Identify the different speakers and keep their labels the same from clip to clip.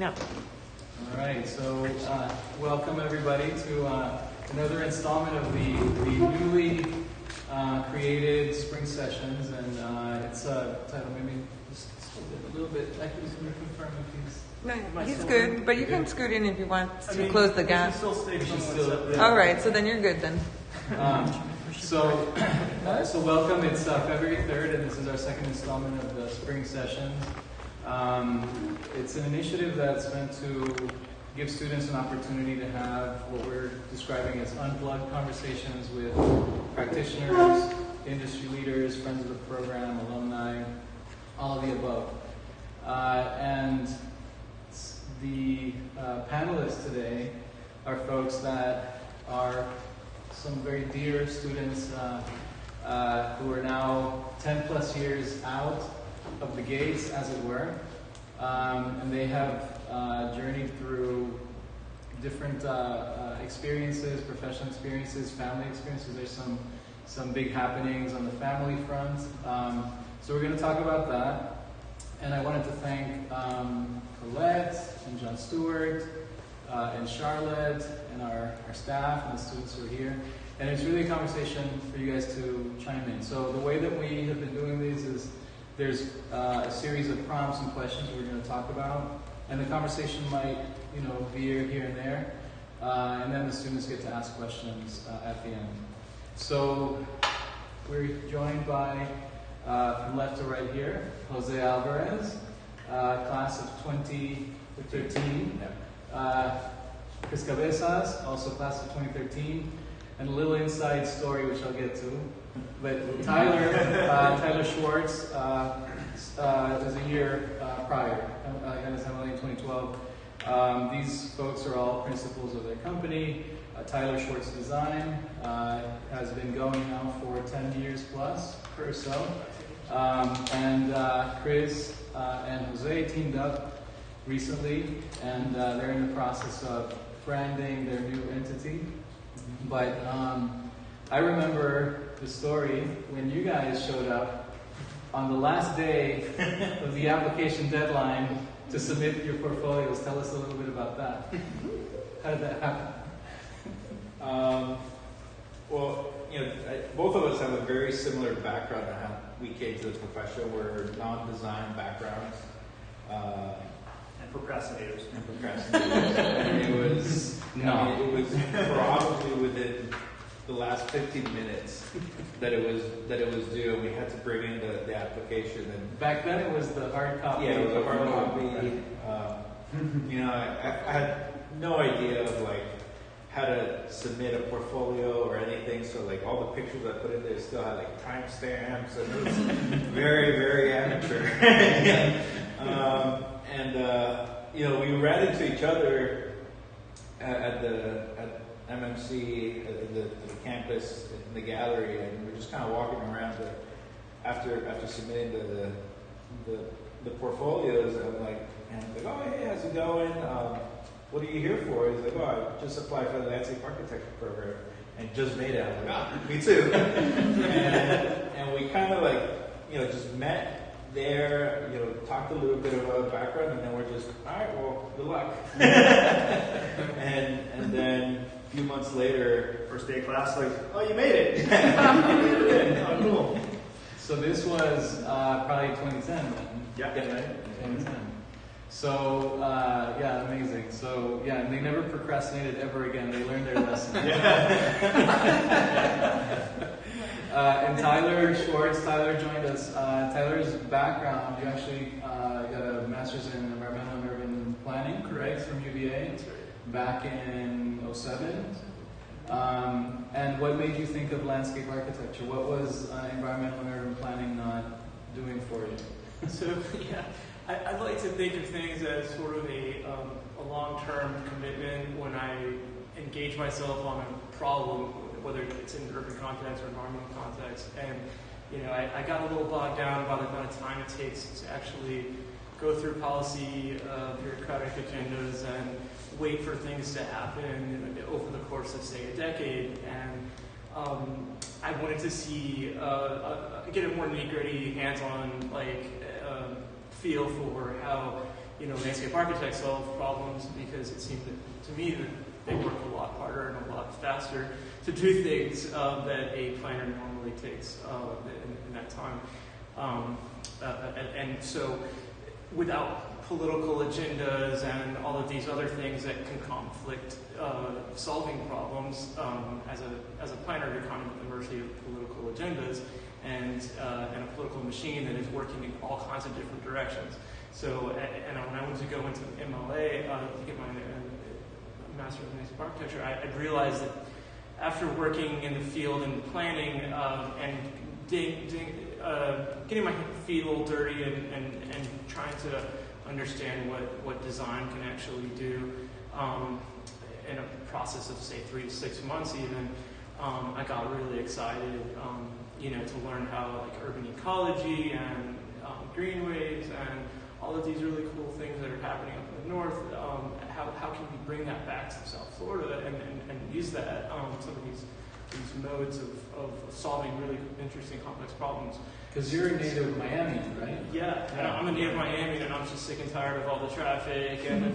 Speaker 1: No.
Speaker 2: All right, so welcome everybody to another installment of the newly created spring sessions, and it's titled maybe just a little bit. Actually, can you confirm if
Speaker 1: No, he's good, but you can scoot in if you want to close the gap. All right, so then you're good then.
Speaker 2: So welcome. It's February 3rd, and this is our second installment of the spring sessions. It's an initiative that's meant to give students an opportunity to have what we're describing as unplugged conversations with practitioners, industry leaders, friends of the program, alumni, all of the above. And the panelists today are folks that are some very dear students who are now 10 plus years out of the gates, as it were, and they have journeyed through different experiences, professional experiences, family experiences. There's some big happenings on the family front. So we're going to talk about that. And I wanted to thank Colette and John Stewart and Charlotte and our staff and the students who are here. And it's really a conversation for you guys to chime in. So the way that we have been doing these is there's a series of prompts and questions we're going to talk about, and the conversation might, veer here and there, and then the students get to ask questions at the end. So we're joined by, from left to right here, Jose Alvarez, class of 2013. Chris Cabezas, also class of 2013, and a little inside story which I'll get to. But Tyler Schwartz is a year prior. Got his MLA in 2012. These folks are all principals of their company. Tyler Schwartz Design has been going now for 10 years plus or so. And Chris and Jose teamed up recently, and they're in the process of branding their new entity. But I remember the story when you guys showed up on the last day of the application deadline to submit your portfolios. Tell us a little bit about that. How did that happen?
Speaker 3: Both of us have a very similar background on how we came to this profession. We're non-design backgrounds.
Speaker 4: And procrastinators.
Speaker 3: And it was probably within the last 15 minutes that it was due, and we had to bring in the application. And
Speaker 2: back then it was the hard copy.
Speaker 3: Yeah, it was a hard copy. I had no idea of how to submit a portfolio or anything. So all the pictures I put in there still had timestamps, and it was very, very amateur. We ran into each other at MMC, at the campus, in the gallery, and we're just kind of walking around after submitting the portfolios. And I'm like, oh hey, how's it going? What are you here for? He's like, oh, I just applied for the landscape architecture program and just made it. I'm like, me too. and we kind of just met there, talked a little bit about the background, and then we're just, all right, well, good luck. and then a few months later,
Speaker 4: first day of class, oh, you made it.
Speaker 3: Oh, cool.
Speaker 2: So this was probably 2010 then.
Speaker 4: Yeah.
Speaker 2: Right? 2010. So, amazing. So, and they never procrastinated ever again. They learned their lesson. And Tyler Schwartz, Tyler joined us. Tyler's background, you actually got a master's in environmental and urban planning, correct, from UVA. That's right. Back in 2007. And what made you think of landscape architecture? What was environmental and urban planning not doing for you?
Speaker 5: So, I'd like to think of things as sort of a long-term commitment when I engage myself on a problem, whether it's in urban context or environmental context. And, I got a little bogged down by the amount of time it takes to actually go through policy, bureaucratic agendas, and wait for things to happen over the course of, say, a decade. And I wanted to see, get a more nitty-gritty, hands-on, feel for how landscape architects solve problems because it seemed to me that they work a lot harder and a lot faster to do things that a planner normally takes in that time. And so without political agendas and all of these other things that can conflict solving problems, as a planner, you're kind of at the mercy of political agendas and a political machine that is working in all kinds of different directions. So, and when I went to go into MLA to get my Master's in Landscape Architecture, I realized that after working in the field and planning and getting my feet a little dirty and trying to understand what design can actually do in a process of, say, 3 to 6 months even, I got really excited, to learn how urban ecology and greenways and all of these really cool things that are happening up in the north, how can we bring that back to South Florida and use that, some of these modes of solving really interesting, complex problems.
Speaker 2: Because you're a native of Miami, right?
Speaker 5: Yeah, I'm a native of Miami, and I'm just sick and tired of all the traffic and the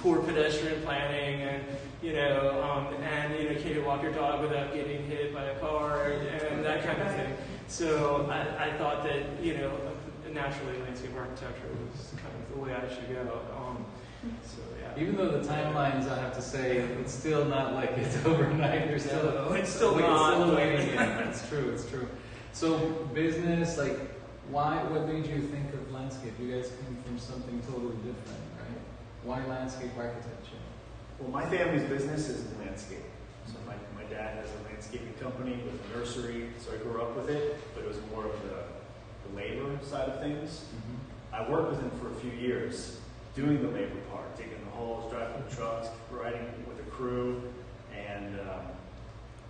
Speaker 5: poor pedestrian planning, and you can't walk your dog without getting hit by a car and that kind of thing. So I thought that naturally landscape architecture was kind of the way I should go. So yeah.
Speaker 2: Even though the timelines, I have to say, it's still not like it's overnight. There's still
Speaker 5: it's still
Speaker 2: like,
Speaker 5: not.
Speaker 2: It's still a waiting game. It's true. It's true. So business, what made you think of landscape? You guys came from something totally different, right? Why landscape architecture?
Speaker 4: Well, my family's business is in landscape. So my dad has a landscaping company with a nursery, so I grew up with it, but it was more of the labor side of things.
Speaker 2: Mm-hmm.
Speaker 4: I worked with him for a few years, doing the labor part, digging the holes, driving the trucks, riding with a crew, and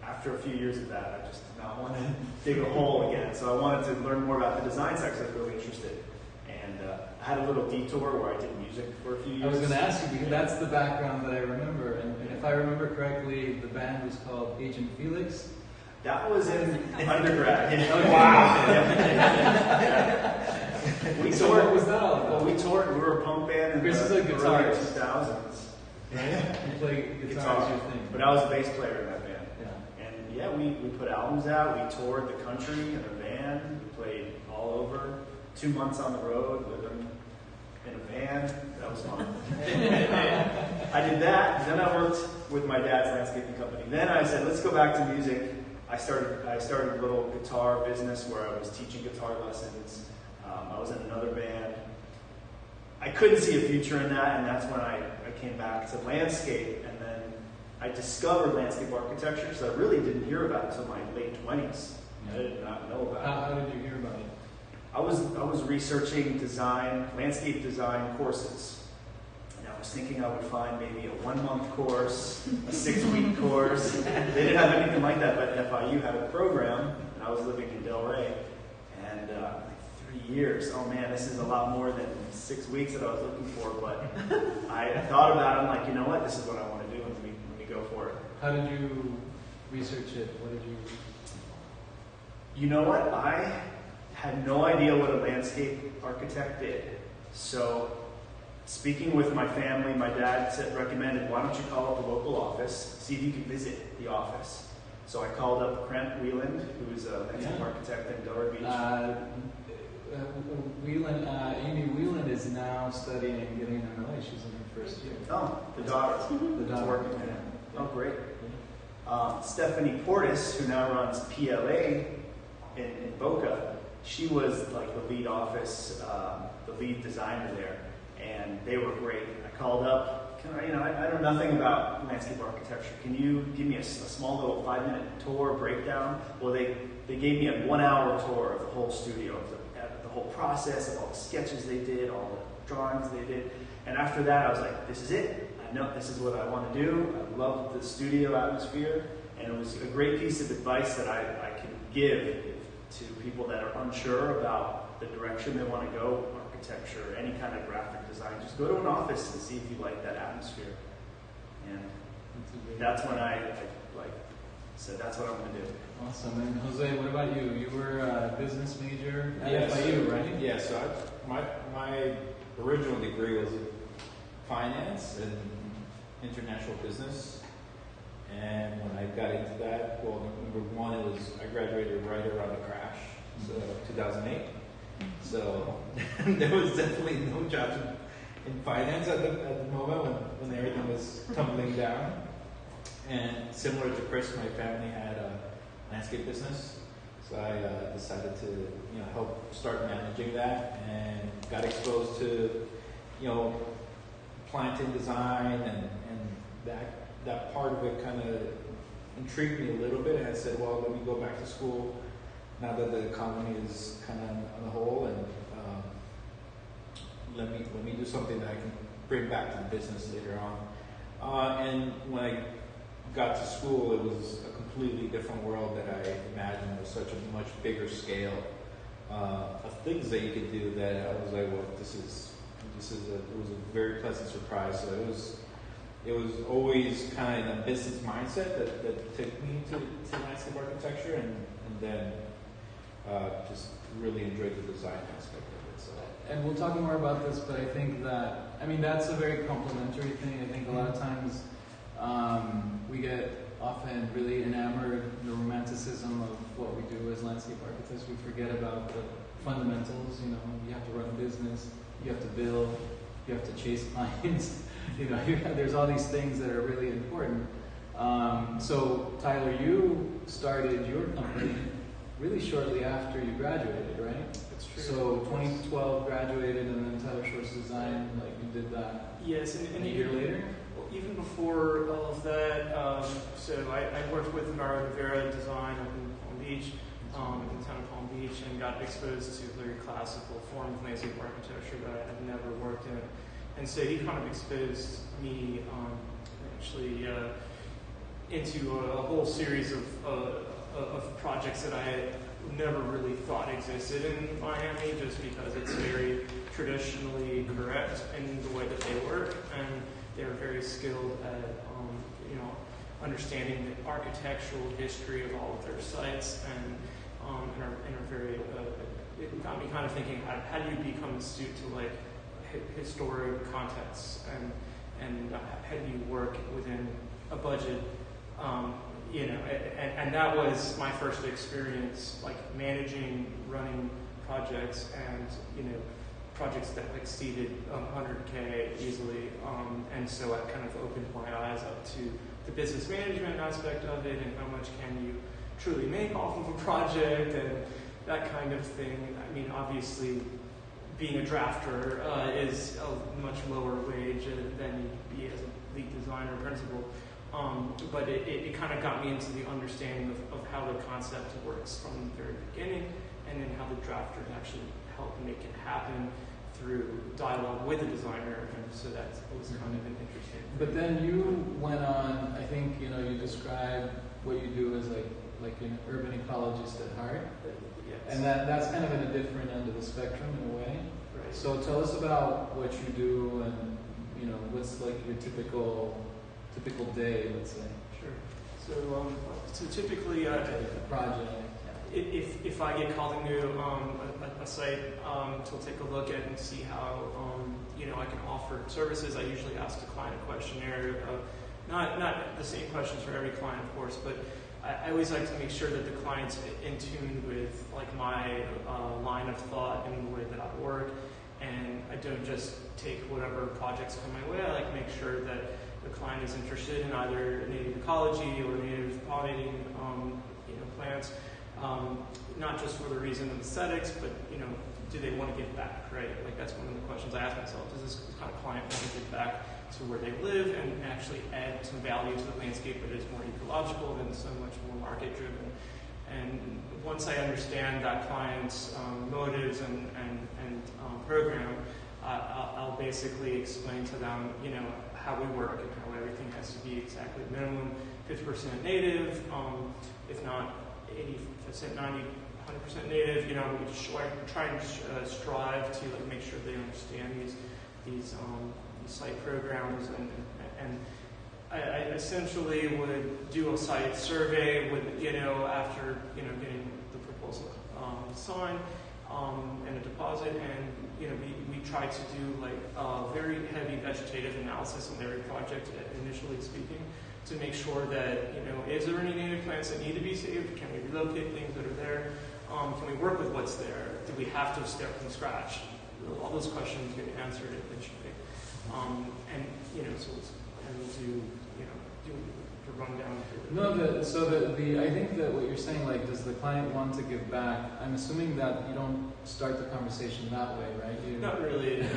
Speaker 4: after a few years of that, I just did not want to dig a hole again. So I wanted to learn more about the design side because I was really interested. And I had a little detour where I did music for a few years.
Speaker 2: I was going to ask you, because that's the background that I remember. And if I remember correctly, the band was called Agent Felix.
Speaker 4: That was in undergrad.
Speaker 2: Oh,
Speaker 4: wow.
Speaker 2: So what was that all about?
Speaker 4: Well, we toured. We were a punk band in
Speaker 2: Chris is
Speaker 4: the
Speaker 2: a guitarist.
Speaker 4: early 2000s.
Speaker 2: You play guitar as your thing.
Speaker 4: But I was a bass player in that band.
Speaker 2: Yeah.
Speaker 4: And yeah, we put albums out. We toured the country in a van. We played all over. 2 months on the road, living in a van. That was fun. I did that. Then I worked with my dad's landscaping company. Then I said, let's go back to music. I started a little guitar business where I was teaching guitar lessons. I was in another band. I couldn't see a future in that, and that's when I came back to landscape, and then I discovered landscape architecture, so I really didn't hear about it until my late 20s. I did not know about it.
Speaker 2: How did you hear about it?
Speaker 4: I was researching landscape design courses. And I was thinking I would find maybe a 1-month course, a 6-week course. They didn't have anything like that, but FIU had a program, and I was living in Delray, and 3 years. Oh man, this is a lot more than 6 weeks that I was looking for, but I thought about it. I'm like, you know what, this is what I want to do, and let me go for it.
Speaker 2: How did you research it? What did you...
Speaker 4: You know what, I had no idea what a landscape architect did. So, speaking with my family, my dad recommended, why don't you call up the local office, see if you can visit the office. So I called up Krent Wieland, who is a landscape architect in Delray Beach.
Speaker 2: Amy Wieland is now studying and getting an MLA. She's in her first year.
Speaker 4: Oh, the daughter.
Speaker 2: The daughter.
Speaker 4: Is working there. Oh, great. Stephanie Portis, who now runs PLA in Boca, she was like the lead office, the lead designer there, and they were great. I called up. I know nothing about landscape architecture. Can you give me a small little 5-minute tour breakdown? Well, they gave me a 1-hour tour of the whole studio, the whole process of all the sketches they did, all the drawings they did. And after that, I was like, this is it. I know this is what I want to do. I love the studio atmosphere, and it was a great piece of advice that I can give to people that are unsure about the direction they want to go, architecture, any kind of graphic design. Just go to an office and see if you like that atmosphere. And that's when I said, that's what I'm going to do.
Speaker 2: Awesome. And Jose, what about you? You were a business major at
Speaker 3: Yes.
Speaker 2: FIU, right?
Speaker 3: Yeah, so my original degree was in finance and international business. And when I got into that, well, number one, I graduated right around the crash, so 2008. So there was definitely no jobs in finance at the moment when everything was tumbling down. And similar to Chris, my family had a landscape business, so I decided to help start managing that, and got exposed to planting design and that part of it kind of intrigued me a little bit, and I said, well, let me go back to school now that the economy is kind of on the whole, and let me do something that I can bring back to the business later on. And when I got to school, it was a completely different world that I imagined. It was such a much bigger scale of things that you could do that I was like, well, it was a very pleasant surprise. So it was always kind of a business mindset that took me to landscape architecture, and then just really enjoyed the design aspect of it. So.
Speaker 2: And we'll talk more about this, but I think that's a very complimentary thing. I think a lot of times we get often really enamored in the romanticism of what we do as landscape architects. We forget about the fundamentals. You have to run a business, you have to build, you have to chase clients. There's all these things that are really important. So Tyler, you started your company really shortly after you graduated, right?
Speaker 5: That's true.
Speaker 2: So 2012 graduated, and then Tyler Schwartz Design, you did that.
Speaker 5: Yes, and
Speaker 2: a year later.
Speaker 5: Even before all of that, so I worked with Mario Rivera Design up in Palm Beach, in the town of Palm Beach, and got exposed to a very classical form of landscape architecture that I had never worked in. And so he kind of exposed me actually into a whole series of projects that I had never really thought existed in Miami, just because it's very traditionally correct in the way that they work, and they're very skilled at understanding the architectural history of all of their sites, and are very. It got me kind of thinking, how do you become astute to historic contexts, and how do you work within a budget? And that was my first experience, managing, running projects, and projects that exceeded 100K easily, and so it kind of opened my eyes up to the business management aspect of it, and how much can you truly make off of a project, and that kind of thing. I mean, obviously, being a drafter is a much lower wage than you'd be as a lead designer or principal. But it kind of got me into the understanding of how the concept works from the very beginning, and then how the drafters actually help make it happen through dialogue with the designer, and so that was kind of an interesting.
Speaker 2: But then you went on, I think, you described what you do as like an urban ecologist at heart.
Speaker 5: Yes.
Speaker 2: And that's kind of in a different end of the spectrum in a way.
Speaker 5: Right.
Speaker 2: So tell us about what you do, and what's your typical day, let's say.
Speaker 5: Sure. So typically,
Speaker 2: a project.
Speaker 5: If I get called into a site to take a look at and see how I can offer services, I usually ask the client a questionnaire. Not the same questions for every client, of course, but I always like to make sure that the client's in tune with my line of thought and the way that I work, and I don't just take whatever projects come my way. I like to make sure that the client is interested in either native ecology or native pollinating plants. Not just for the reason of aesthetics, but do they want to give back, right? That's one of the questions I ask myself. Does this kind of client want to give back to where they live and actually add some value to the landscape that is more ecological than so much more market driven? And once I understand that client's motives and program, I'll basically explain to them, how we work and how everything has to be exactly minimum 50% native, if not 80%, 90%, 100% native. We try and strive to make sure they understand these site programs, and I essentially would do a site survey with after getting the proposal signed. and a deposit, and we try to do like very heavy vegetative analysis on every project, initially speaking, to make sure that is there any native plants that need to be saved? Can we relocate things that are there? Can we work with what's there? Do we have to start from scratch? All those questions get answered eventually, and so we'll do the rundown.
Speaker 2: No, I think that what you're saying, like, does the client want to give back? I'm assuming that you don't start the conversation that way, right?
Speaker 5: Not really. No.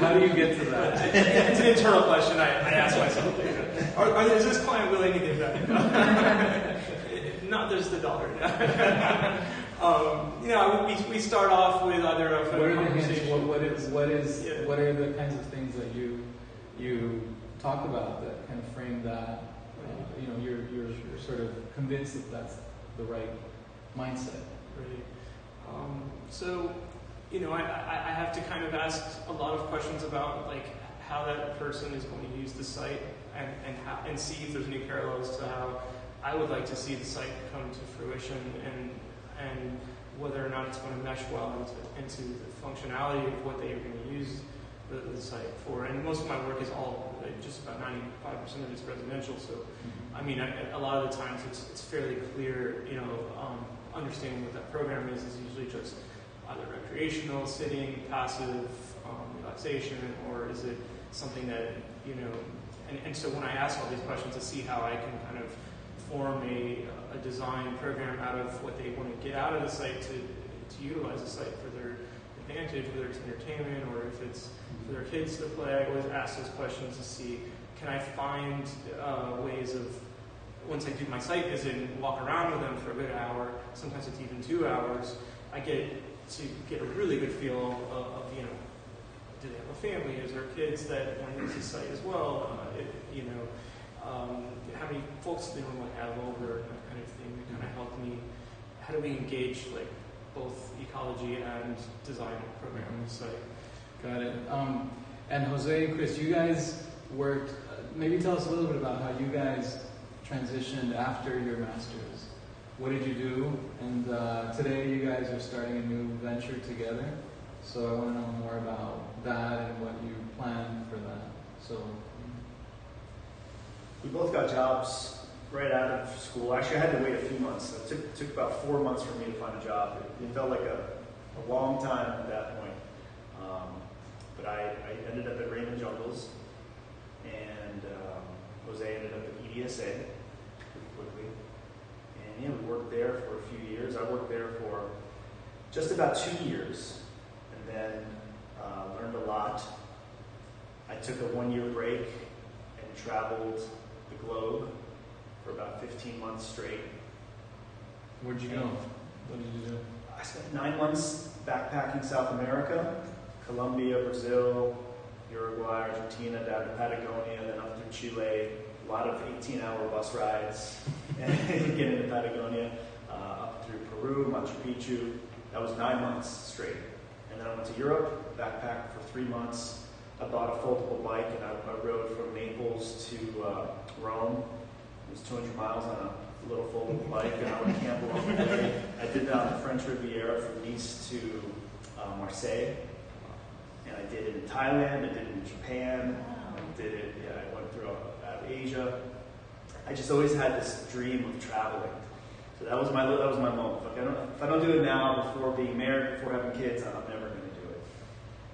Speaker 2: How do you get to that?
Speaker 5: It's an internal question I ask myself. Is this client willing to give back? Not there's the dollar. We start off with other.
Speaker 2: What are the hints? What are the kinds of things that you talk about that kind of frame that? You're sort of convinced that that's the right mindset.
Speaker 5: Right. I have to kind of ask a lot of questions about like how that person is going to use the site and see if there's any parallels to how I would like to see the site come to fruition and whether or not it's going to mesh well into the functionality of what they are going to use the site for. And most of my work is all, just about 95% of it's residential. So, I mean, a lot of the times it's fairly clear, understanding what that program is usually just either recreational, sitting, passive, relaxation, or is it something that, and so when I ask all these questions to see how I can kind of form a design program out of what they want to get out of the site to utilize the site for their advantage, whether it's entertainment or if it's for their kids to play, I always ask those questions to see, can I find ways of, once I do my site visit and walk around with them for a good hour, sometimes it's even 2 hours, I get to get a really good feel of do they have a family? Is there kids that want to use the site as well? How many folks do they normally have over, and that kind of thing. That kind of helped me. How do we engage like both ecology and design program on the site?
Speaker 2: Got it. And Jose and Chris, you guys worked. Maybe tell us a little bit about how you guys transitioned after your masters. What did you do? And today you guys are starting a new venture together. So I want to know more about that and what you plan for that. So
Speaker 4: we both got jobs right out of school. Actually, I had to wait a few months. So it took about 4 months for me to find a job. It felt like a long time at that point. But I ended up at Raymond Jungles, and Jose ended up at EDSA pretty quickly. And we worked there for a few years. I worked there for just about 2 years, and then learned a lot. I took a 1-year break and traveled the globe for about 15 months straight.
Speaker 2: Where'd you go? What did you do?
Speaker 4: I spent 9 months backpacking South America, Colombia, Brazil, Uruguay, Argentina, down to Patagonia, then up through Chile. A lot of 18-hour bus rides and get into Patagonia, up through Peru, Machu Picchu. That was 9 months straight. And then I went to Europe, backpacked for 3 months. I bought a foldable bike and I rode from Naples to Rome. It was 200 miles on a little foldable bike, and I would camp along the way. I did that on the French Riviera from Nice to Marseille. And I did it in Thailand, I did it in Japan, I went through Asia. I just always had this dream of traveling. So that was my moment. If I don't do it now, before being married, before having kids, I'm never going to do it.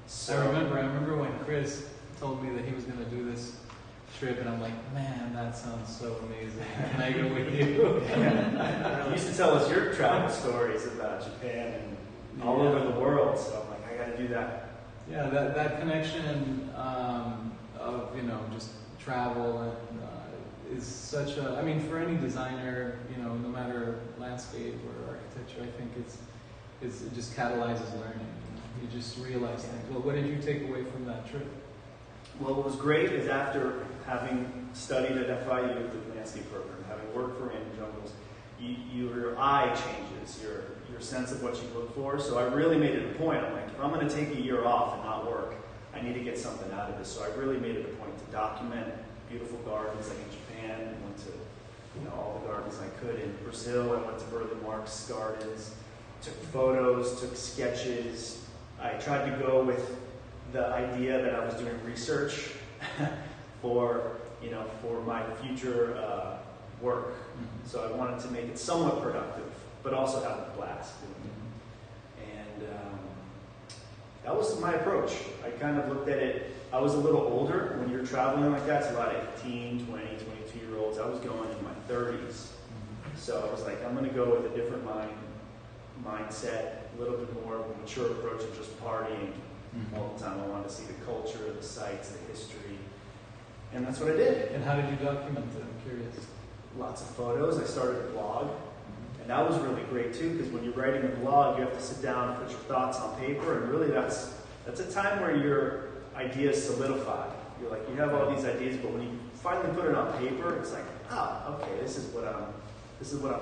Speaker 4: So
Speaker 2: I remember when Chris told me that he was going to do this trip, and I'm like, man, that sounds so amazing. Can I go with you?
Speaker 4: You used to tell us your travel stories about Japan and all over the world, so I'm like, I got to do that.
Speaker 2: Yeah, that connection of just travel and is such a. I mean, for any designer, no matter landscape or architecture, I think it just catalyzes learning. You just realize things. Well, what did you take away from that trip?
Speaker 4: Well, what was great is after having studied at FIU, the landscape program, having worked for Raymond Jungles, your eye changes, your sense of what you look for. So I really made it a point. I'm like, if I'm going to take a year off and not work, I need to get something out of this. So I really made it a point to document beautiful gardens. Like in Japan, I went to all the gardens I could. In Brazil, I went to Berlin Marx gardens. took photos, took sketches. I tried to go with the idea that I was doing research for my future work. So I wanted to make it somewhat productive, but also have a blast doing it. And that was my approach. I kind of looked at it. I was a little older. When you're traveling like that, it's a lot of 18, 20, 22-year-olds. I was going in my 30s. So I was like, I'm going to go with a different mindset, a little bit more of a mature approach of just partying all the time. I wanted to see the culture, the sights, the history. And that's what I did.
Speaker 2: And how did you document it? I'm curious.
Speaker 4: Lots of photos. I started a blog. And that was really great too, because when you're writing a blog, you have to sit down and put your thoughts on paper. And really that's a time where your ideas solidify. You're like, you have all these ideas, but when you finally put it on paper, it's like, okay, this is what I'm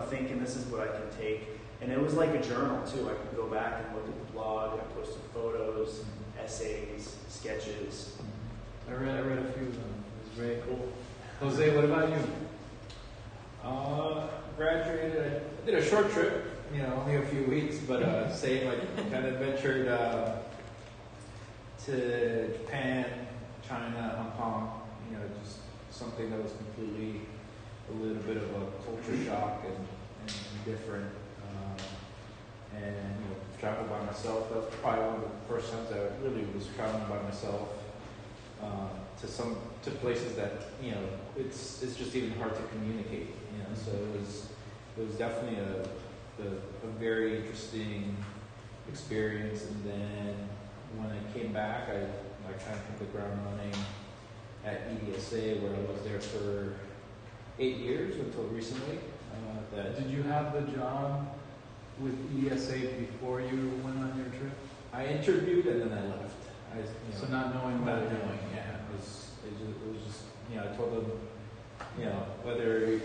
Speaker 4: thinking, this is what I can take. And it was like a journal too. I could go back and look at the blog. I posted photos, essays, sketches.
Speaker 2: I read a few of them. It was very cool. Jose, what about you?
Speaker 3: Graduated. I did a short trip, only a few weeks, but same, kind of ventured to Japan, China, Hong Kong, just something that was completely a little bit of a culture shock and different. And traveled by myself. That was probably one of the first times I really was traveling by myself to places that it's just even hard to communicate. So it was definitely a very interesting experience. And then when I came back, I kind of hit the ground running at EDSA, where I was there for 8 years until recently.
Speaker 2: Did you have the job with EDSA before you went on your trip?
Speaker 3: I interviewed and then I left.
Speaker 2: So not knowing what they're doing.
Speaker 3: Yeah, it was just I told them, whether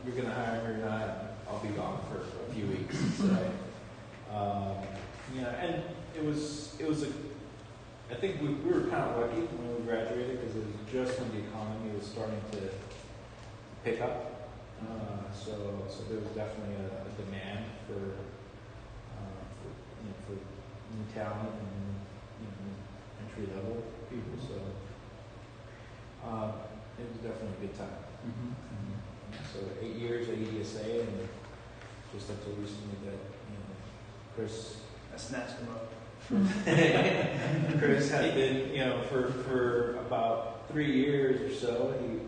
Speaker 3: you're gonna hire me or not, I'll be gone for a few weeks. So, and I think we were kind of lucky when we graduated, because it was just when the economy was starting to pick up. So there was definitely a demand for new talent and entry level people. So it was definitely a good time. So 8 years at EDSA, and just up to recently that Chris.
Speaker 4: I snatched him up.
Speaker 3: Chris had been for about 3 years or so. He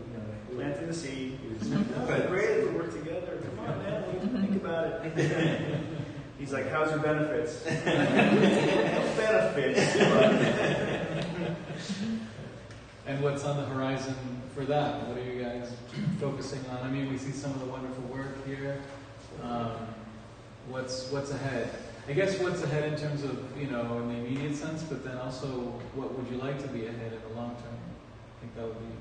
Speaker 4: planting the seed. It's great if we work together. Come on, man. What do you think about it? He's like, how's your benefits? Benefits.
Speaker 2: And what's on the horizon for that? What are you guys focusing on? I mean, we see some of the wonderful work here. What's ahead? I guess what's ahead in terms of, in the immediate sense, but then also what would you like to be ahead in the long term? I think that would be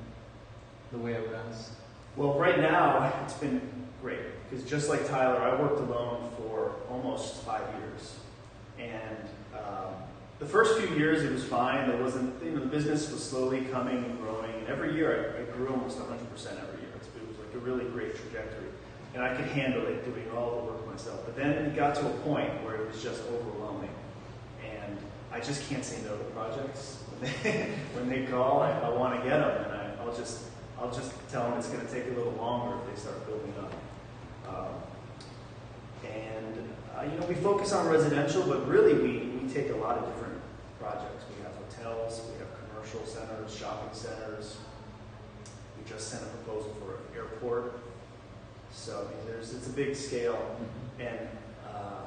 Speaker 2: the way I would ask.
Speaker 4: Well, right now, it's been great. Because just like Tyler, I worked alone for almost 5 years. And the first few years, it was fine. There wasn't, the business was slowly coming and growing. And every year, I grew almost 100% every year. It was like a really great trajectory. And I could handle it, doing all the work myself. But then it got to a point where it was just overwhelming. And I just can't say no to projects. When they call, I want to get them. And I'll just tell them it's going to take a little longer if they start building up. We focus on residential, but really we take a lot of different projects. We have hotels, we have commercial centers, shopping centers. We just sent a proposal for an airport. So it's a big scale. And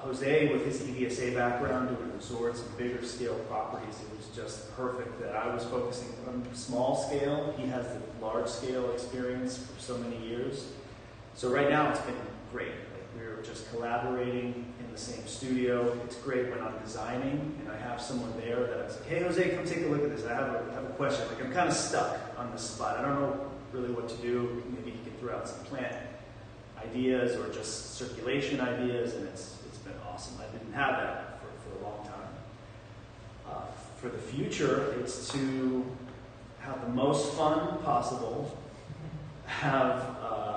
Speaker 4: Jose, with his EDSA background, doing resorts and bigger scale properties, it was just perfect that I was focusing on small scale. He has the large scale experience for so many years. So right now it's been great. We're just collaborating in the same studio. It's great when I'm designing and I have someone there that I say, hey Jose, come take a look at this. I have a question. Like, I'm kind of stuck on this spot. I don't know really what to do. Maybe he can throw out some plant ideas or just circulation ideas, and it's been awesome. I didn't have that for a long time. For the future, it's to have the most fun possible, have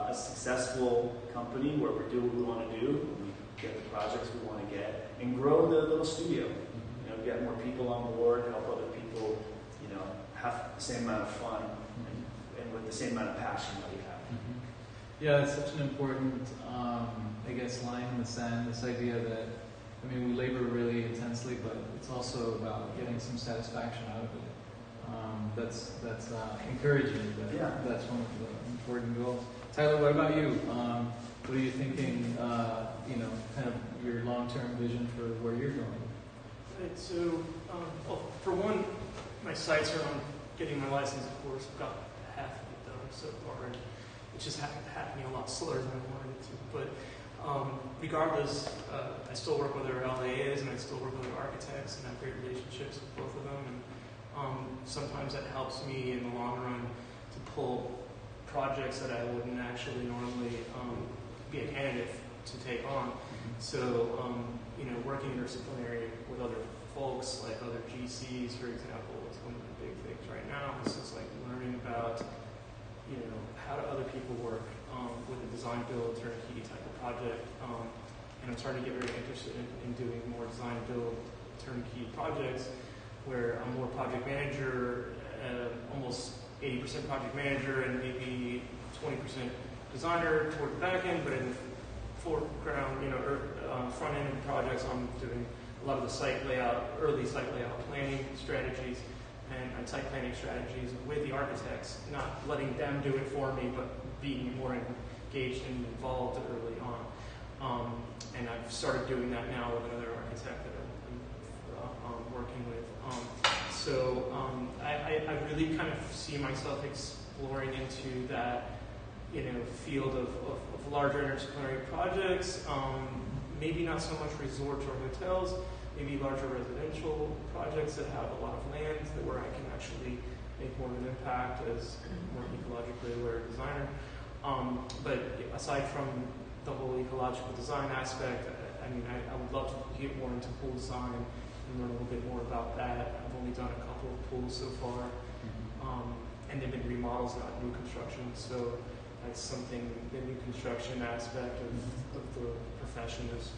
Speaker 4: a successful company where we do what we want to do. We get the projects we want to get, and grow the little studio. You know, get more people on board, help other people, you know, have the same amount of fun and with the same amount of passion that we have.
Speaker 2: Yeah, it's such an important, I guess, line in the sand, this idea that, I mean, we labor really intensely, but it's also about getting some satisfaction out of it. That's encouraging. That's one of the important goals. Tyler, what about you? What are you thinking, you know, kind of your long-term vision for where you're going?
Speaker 5: Right, so, well, for one, my sights are on getting my license, of course. I've got half of it done so far, and it's just happening a lot slower than I wanted it to. But regardless, I still work with our LAEUD, and I still work with our architects, and have great relationships with both of them. And sometimes that helps me in the long run to pull projects that I wouldn't actually normally be a candidate to take on. So, you know, working interdisciplinary with other folks, like other GCs, for example, is one of the big things right now. It's just like learning about, you know, how do other people work with a design build turnkey type of project. And I'm starting to get very interested in doing more design build turnkey projects where I'm more project manager, almost 80% project manager and maybe 20% designer toward the back end, but in the foreground, you know, front end projects, I'm doing a lot of the site layout, early site layout planning strategies and site planning strategies with the architects, not letting them do it for me, but being more engaged and involved early on. And I've started doing that now with another architect that I'm working with. I really kind of see myself exploring into that, you know, field of larger interdisciplinary projects. Maybe not so much resorts or hotels, maybe larger residential projects that have a lot of land where I can actually make more of an impact as a more ecologically aware designer. But aside from the whole ecological design aspect, I mean, I would love to get more into pool design and learn a little bit more about that. I've only done a couple of pools so far, and they've been remodels, not new construction. So that's something, the new construction aspect of the profession is.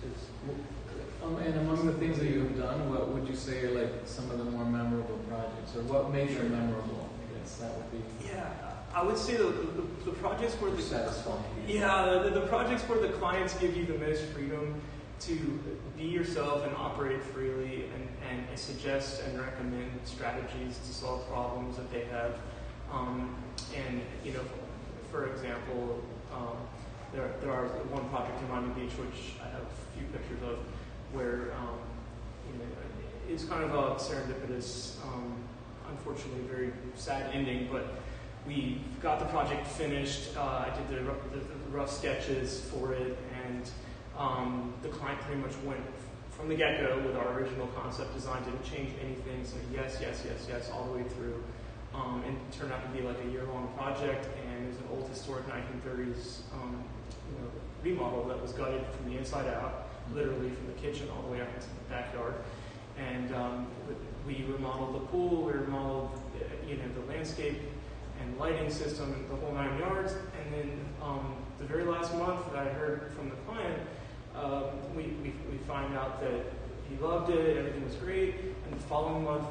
Speaker 2: And among the things that you have done, what would you say are like some of the more memorable projects, or what made them memorable? I guess that would be.
Speaker 5: Yeah, I would say the projects where
Speaker 2: satisfying.
Speaker 5: Yeah, the projects where the clients give you the most freedom to be yourself and operate freely and suggest and recommend strategies to solve problems that they have. And, you know, for example, there are one project in Miami Beach, which I have a few pictures of, where, you know, it's kind of a serendipitous, unfortunately very sad ending, but we got the project finished. I did the rough sketches for it, and the client pretty much went from the get-go with our original concept design, didn't change anything, so yes, all the way through. And it turned out to be like a year-long project, and it was an old historic 1930s you know, remodel that was gutted from the inside out, literally from the kitchen all the way out into the backyard. And we remodeled the pool, we remodeled you know, the landscape and lighting system, the whole 9 yards. And then the very last month that I heard from the client, we find out that he loved it, everything was great. And the following month,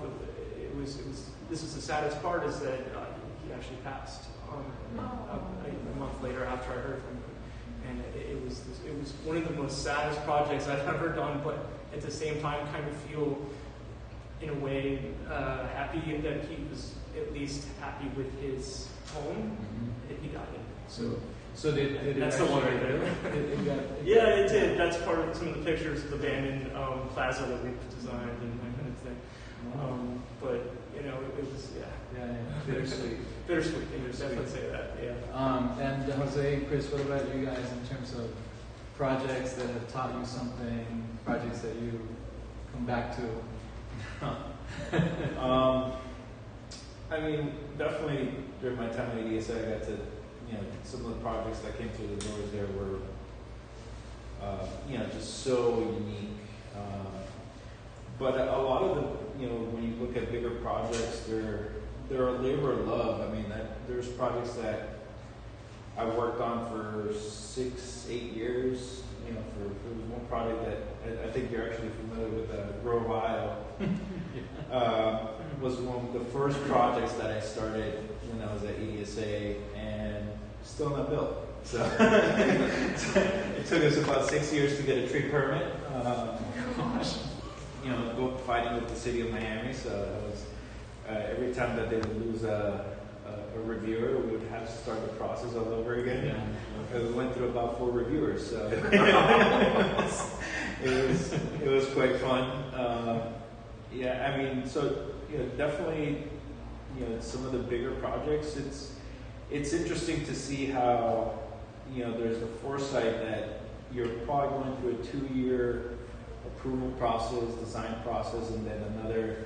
Speaker 5: this is the saddest part, is that he actually passed a month later after I heard from him. And it was one of the most saddest projects I've ever done, but at the same time kind of feel, in a way, happy that he was at least happy with his home. He got it.
Speaker 2: So did
Speaker 5: that's the one right there. Yeah, it did. That's part of some of the pictures of the abandoned plaza that we've designed and that kind of thing. But you know, it was
Speaker 2: bittersweet.
Speaker 5: Bittersweet. You would definitely say that. Yeah.
Speaker 2: And Jose, Chris, what about you guys in terms of projects that have taught you something, projects that you come back to?
Speaker 3: I mean, definitely during my time at ESA, I got to, you know, some of the projects that came through the doors there were, you know, just so unique. But a lot of the, you know, when you look at bigger projects, they're a labor of love. I mean, there's projects that I worked on for 6-8 years. You know, for one project that I think you're actually familiar with, Grow Vial. Was one of the first projects that I started when I was at EDSA, and still not built. So it took us about 6 years to get a tree permit. You know, fighting with the city of Miami. So it was every time that they would lose a reviewer, we would have to start the process all over again.
Speaker 2: Yeah.
Speaker 3: Because we went through about 4 reviewers, so it was quite fun. Yeah, I mean, so you know, definitely, you know, some of the bigger projects, it's interesting to see how, you know, there's the foresight that you're probably going through a 2-year approval process, design process, and then another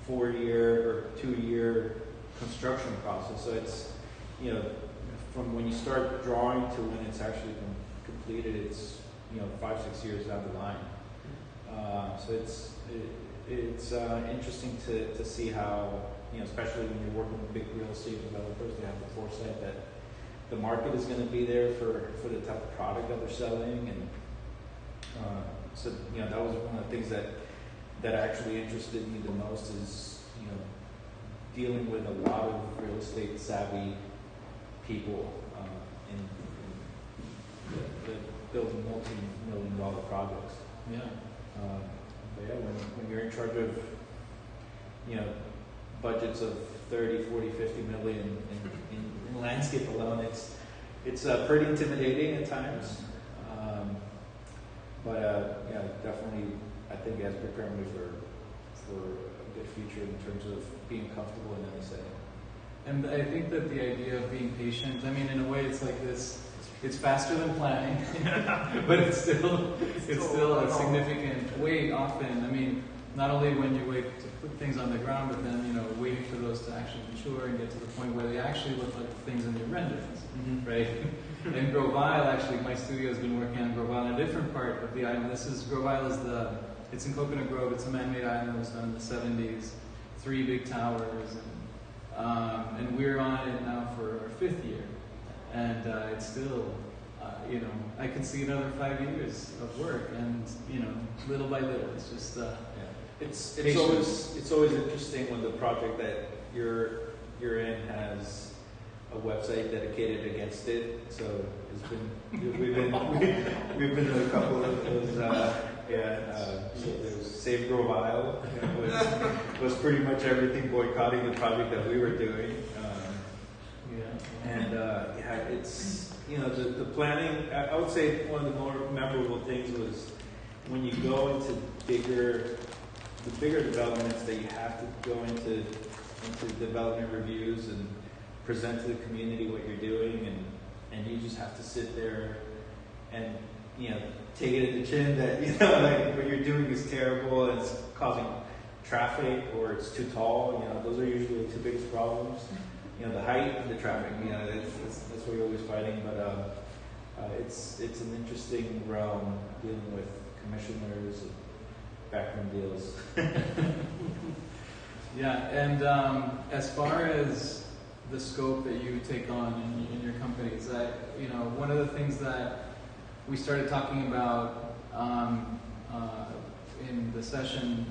Speaker 3: 4-year or 2-year construction process. So it's, you know, from when you start drawing to when it's actually completed, it's, you know, 5-6 years down the line. So it's interesting to see how, you know, especially when you're working with big real estate developers, they have the foresight that the market is going to be there for the type of product that they're selling, and so, you know, that was one of the things that actually interested me the most, is, you know, dealing with a lot of real estate savvy people in building multi-million-dollar projects.
Speaker 2: Yeah.
Speaker 3: But yeah, when you're in charge of, you know, budgets of 30, 40, 50 million in landscape alone, it's pretty intimidating at times. But yeah, definitely, I think it has prepared me for a good future in terms of being comfortable in any setting.
Speaker 2: And I think that the idea of being patient, I mean, in a way, it's like this. It's faster than planning, but it's still a significant wait often. I mean, not only when you wait to put things on the ground, but then, you know, waiting for those to actually mature and get to the point where they actually look like the things in your renderings, right? And Grow Vial, actually, my studio has been working on Grow Vial on a different part of the island. Grow Vial it's in Coconut Grove. It's a man-made island. It was done in the 70s. 3 big towers, and we're on it now for our 5th year. And it's still, you know, I can see another 5 years of work, and, you know, little by little, it's just.
Speaker 3: Yeah. It's always interesting when the project that you're in has a website dedicated against it. So we've been to a couple of those. There's Save Grow Vial was pretty much everything boycotting the project that we were doing. And it's, you know, the planning. I would say one of the more memorable things was when you go into the bigger developments that you have to go into development reviews and present to the community what you're doing, and you just have to sit there and, you know, take it in the chin that, you know, like, what you're doing is terrible and it's causing traffic, or it's too tall. You know, those are usually the 2 biggest problems. You know, the height and the traffic. You know, that's what you're always fighting. But it's an interesting realm, dealing with commissioners and backroom deals.
Speaker 2: Yeah, and as far as the scope that you take on in your companies, you know, one of the things that we started talking about in the session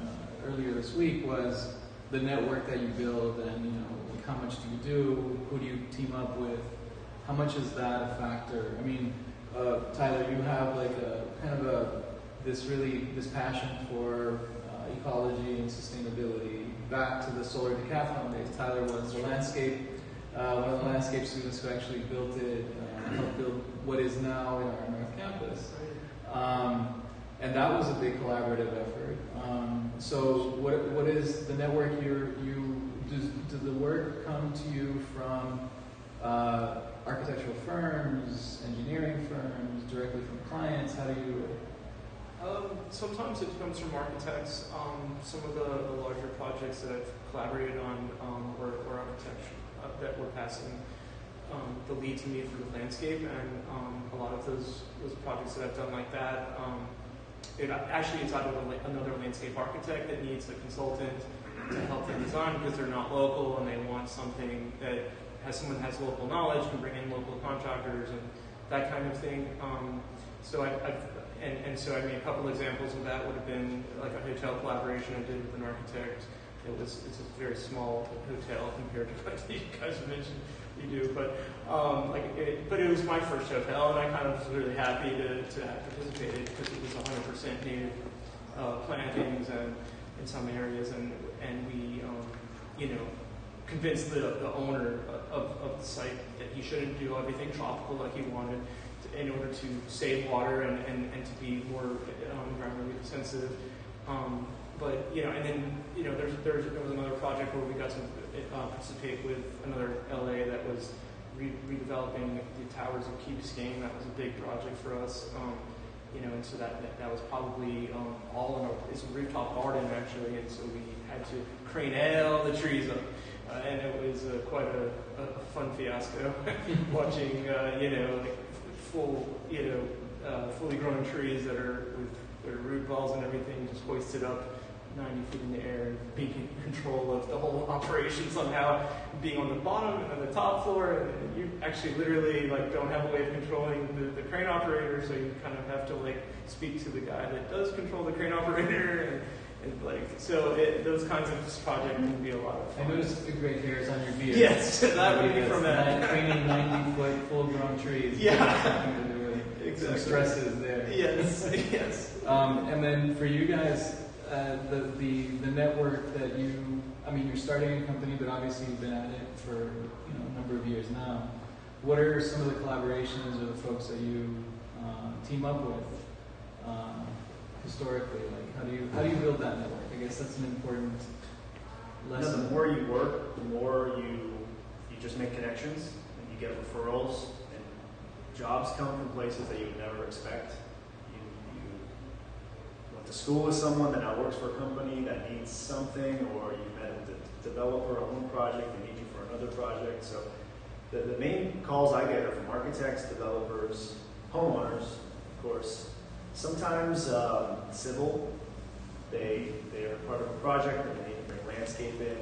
Speaker 2: earlier this week was the network that you build, and, you know, like, how much do you do? Who do you team up with? How much is that a factor? I mean, Tyler, you have like a kind of this passion for ecology and sustainability. Back to the solar decathlon days, Tyler was one of the landscape students who actually built it, helped build what is now in our North Campus. And that was a big collaborative effort. So what is the network does the work come to you from architectural firms, engineering firms, directly from clients? How do you?
Speaker 5: Sometimes it comes from architects. Some of the larger projects that I've collaborated on were architecture that were passing the lead to me for the landscape, and a lot of those projects that I've done like that, it's out of another landscape architect that needs a consultant to help them design because they're not local and they want something that someone that has local knowledge, can bring in local contractors and that kind of thing. So so I mean, a couple examples of that would have been like a hotel collaboration I did with an architect. It's a very small hotel compared to what you guys mentioned you do, but but it was my first hotel, and I kind of was really happy to have participated because it was 100% native plantings and in some areas, and we convinced the owner of the site that he shouldn't do everything tropical like he wanted in order to save water and to be more environmentally sensitive. But and then there was another project where we got to participate with another LA that was redeveloping the towers of Key Biscayne. That was a big project for us. And so that was probably all in it's a rooftop garden actually, and so we had to crane all the trees up, and it was quite a fun fiasco watching fully grown trees that are with their root balls and everything just hoisted up 90 feet in the air and being in control of the whole operation somehow, being on the bottom and on the top floor, and you actually literally don't have a way of controlling the crane operator, so you kind of have to speak to the guy that does control the crane operator, and those kinds of projects can be a lot of fun.
Speaker 2: I noticed the gray hairs on your beard.
Speaker 5: Yes, that would be from that.
Speaker 2: Craning 90-foot full-grown trees.
Speaker 5: Yeah.
Speaker 2: Some stresses there.
Speaker 5: Yes, yes.
Speaker 2: And then for you guys, the network that you're starting a company, but obviously you've been at it for a number of years now. What are some of the collaborations or the folks that you team up with historically? How do you build that network? I guess that's an important lesson.
Speaker 4: The more you work, the more you just make connections and you get referrals, and jobs come from places that you would never expect. You went to school with someone that now works for a company that needs something, or you met a developer on one project and need you for another project. So the main calls I get are from architects, developers, homeowners, of course. Sometimes civil. They are part of a project and they bring landscape in.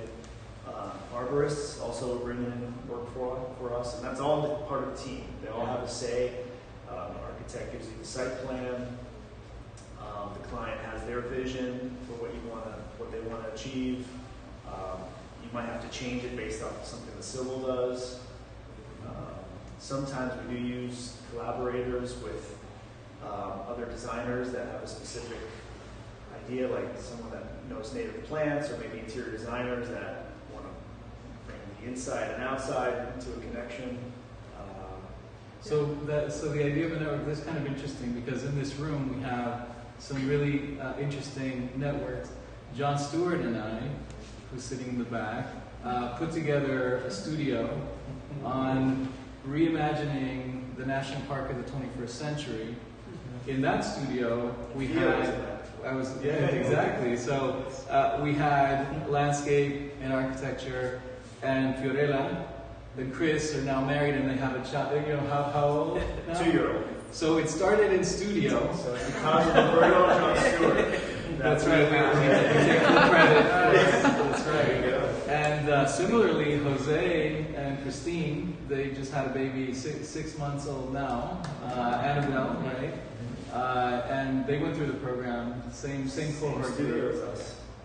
Speaker 4: Arborists also bring in work for us, and that's all part of the team. They all have a say. The architect gives you the site plan. The client has their vision for what they want to achieve. You might have to change it based off of something the civil does. Sometimes we do use collaborators with other designers that have a specific idea, like someone that knows native plants, or maybe interior designers that want to bring the inside and outside into a connection.
Speaker 2: So the idea of a network is kind of interesting, because in this room we have some really interesting networks. John Stewart and I, who's sitting in the back, put together a studio on reimagining the National Park of the 21st century. In that studio, we had... exactly. So we had landscape and architecture, and Fiorella and Chris are now married, and they have a child. How old now?
Speaker 4: 2-year-old.
Speaker 2: So it started in studio.
Speaker 4: So it's because of the very old John Stewart.
Speaker 2: That's right. We take full credit. That's right. And similarly, Jose and Christine, they just had a baby, 6 months old now. Annabelle, right? And they went through the program, same cohort.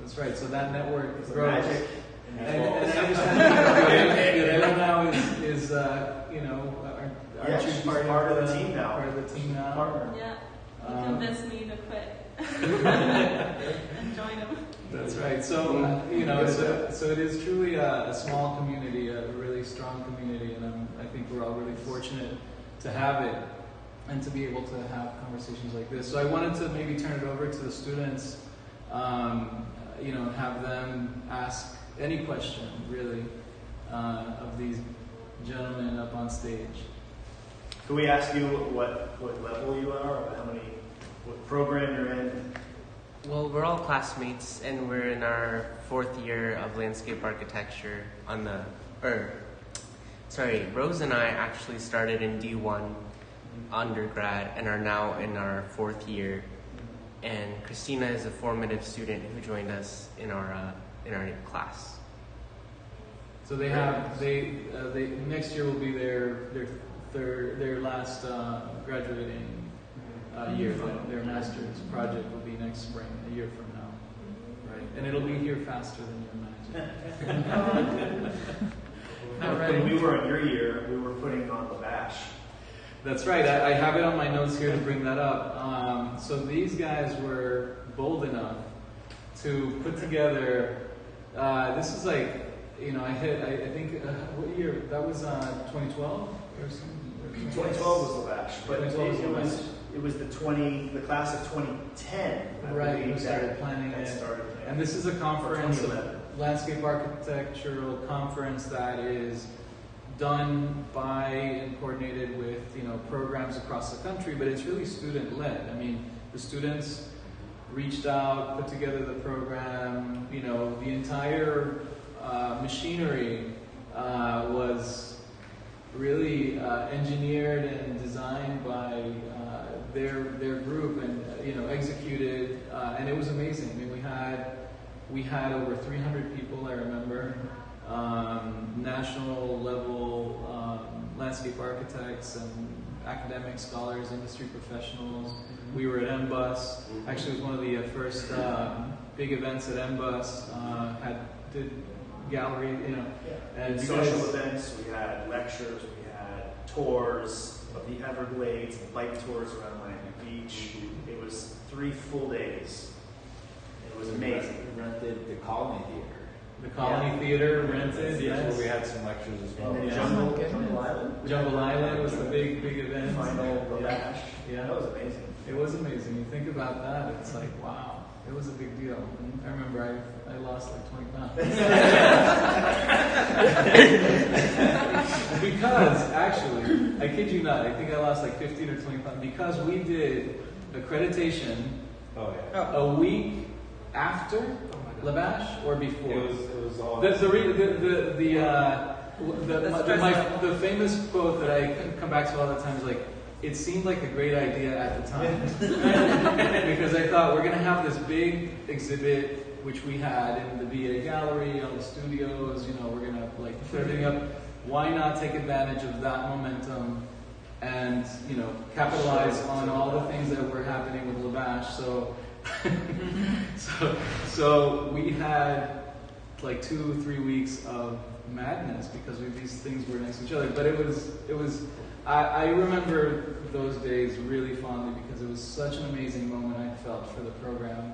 Speaker 2: That's right. So that network grows.
Speaker 4: Magic.
Speaker 2: And I just had now is
Speaker 4: she's part of the team now.
Speaker 2: Part of the team now.
Speaker 4: Partner.
Speaker 6: Yeah. You convinced me to quit and join them.
Speaker 2: That's right. So so it is truly a small community, a really strong community, and I think we're all really fortunate to have it and to be able to have conversations like this. So I wanted to maybe turn it over to the students, and have them ask any question, really, of these gentlemen up on stage.
Speaker 4: Can we ask you what level you are, or what program you're in?
Speaker 7: Well, we're all classmates, and we're in our 4th year of landscape architecture Rose and I actually started in D1 undergrad and are now in our 4th year. And Christina is a formative student who joined us in our class.
Speaker 2: So they have they next year will be their last graduating year. Their master's project will be next spring, a year from now, right? And it'll be here faster than you imagine.
Speaker 4: When we were in your year, we were putting on the bash.
Speaker 2: That's right. I have it on my notes here to bring that up. So these guys were bold enough to put together. This is like, I think what year? That was 2012 or something.
Speaker 4: 2012 was the bash, but
Speaker 2: 2012 was
Speaker 4: it was the class of 2010.
Speaker 2: Right, who started planning it. And this is a conference, a landscape architectural conference that is done by and coordinated with programs across the country, but it's really student led. I mean, the students reached out, put together the program. The entire machinery was really engineered and designed by their group and executed, and it was amazing. I mean, we had over 300 people, I remember, national level landscape architects and academic scholars, industry professionals. We were at MBUS. Actually, it was one of the first big events at MBUS. Did gallery, and
Speaker 4: social events. We had lectures. We had tours of the Everglades, bike tours around Miami Beach. It was 3 full days. It was amazing.
Speaker 3: We rented the Colony Theater.
Speaker 2: The Colony Theater rented, yes.
Speaker 3: Where we had some lectures as well.
Speaker 4: And then Jungle Island.
Speaker 2: Jungle Island was the big event.
Speaker 4: Final bash.
Speaker 2: Yeah.
Speaker 4: That was amazing.
Speaker 2: It was amazing. You think about that, it's like, wow, it was a big deal. I remember I lost like 20 pounds. Because, actually, I kid you not, I think I lost like 15 or 20 pounds because we did accreditation a week after Labash or before?
Speaker 3: It was all.
Speaker 2: The famous quote that I come back to all the time is like, it seemed like a great idea at the time. Because I thought we're going to have this big exhibit, which we had in the VA gallery, on the studios, we're going to like put everything up. Why not take advantage of that momentum and, capitalize on all the things that were happening with Labash? So we had like 2-3 weeks of madness because these things were next to each other. But it was. I remember those days really fondly because it was such an amazing moment I felt for the program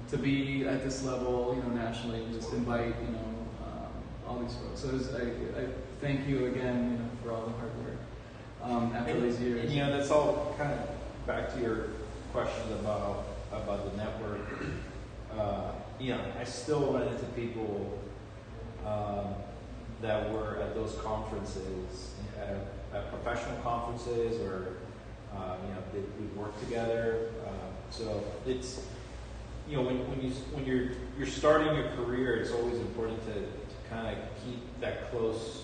Speaker 2: to be at this level, nationally, and just invite, all these folks. So I thank you again, for all the hard work after these years.
Speaker 3: That's all kind of back to your question about the network. I still run into people that were at those conferences, at professional conferences, or we work together. So it's when you're starting your career, it's always important to kind of keep that close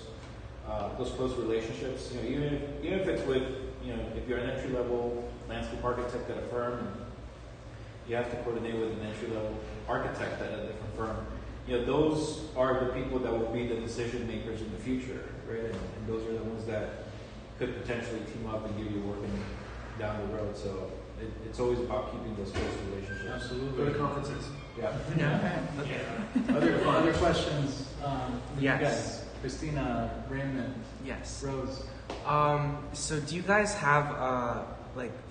Speaker 3: relationships. Even if it's with if you're an entry level landscape architect at a firm, you have to coordinate with an entry level architect at a different firm. Those are the people that will be the decision makers in the future, right? And those are the ones that could potentially team up and give you work down the road. So it's always about keeping those close relationships.
Speaker 2: Absolutely.
Speaker 4: Go to conferences.
Speaker 3: Yeah.
Speaker 7: Okay.
Speaker 2: Other questions?
Speaker 7: Yes.
Speaker 2: You guys? Christina, Raymond,
Speaker 7: Yes.
Speaker 2: Rose.
Speaker 7: So do you guys have a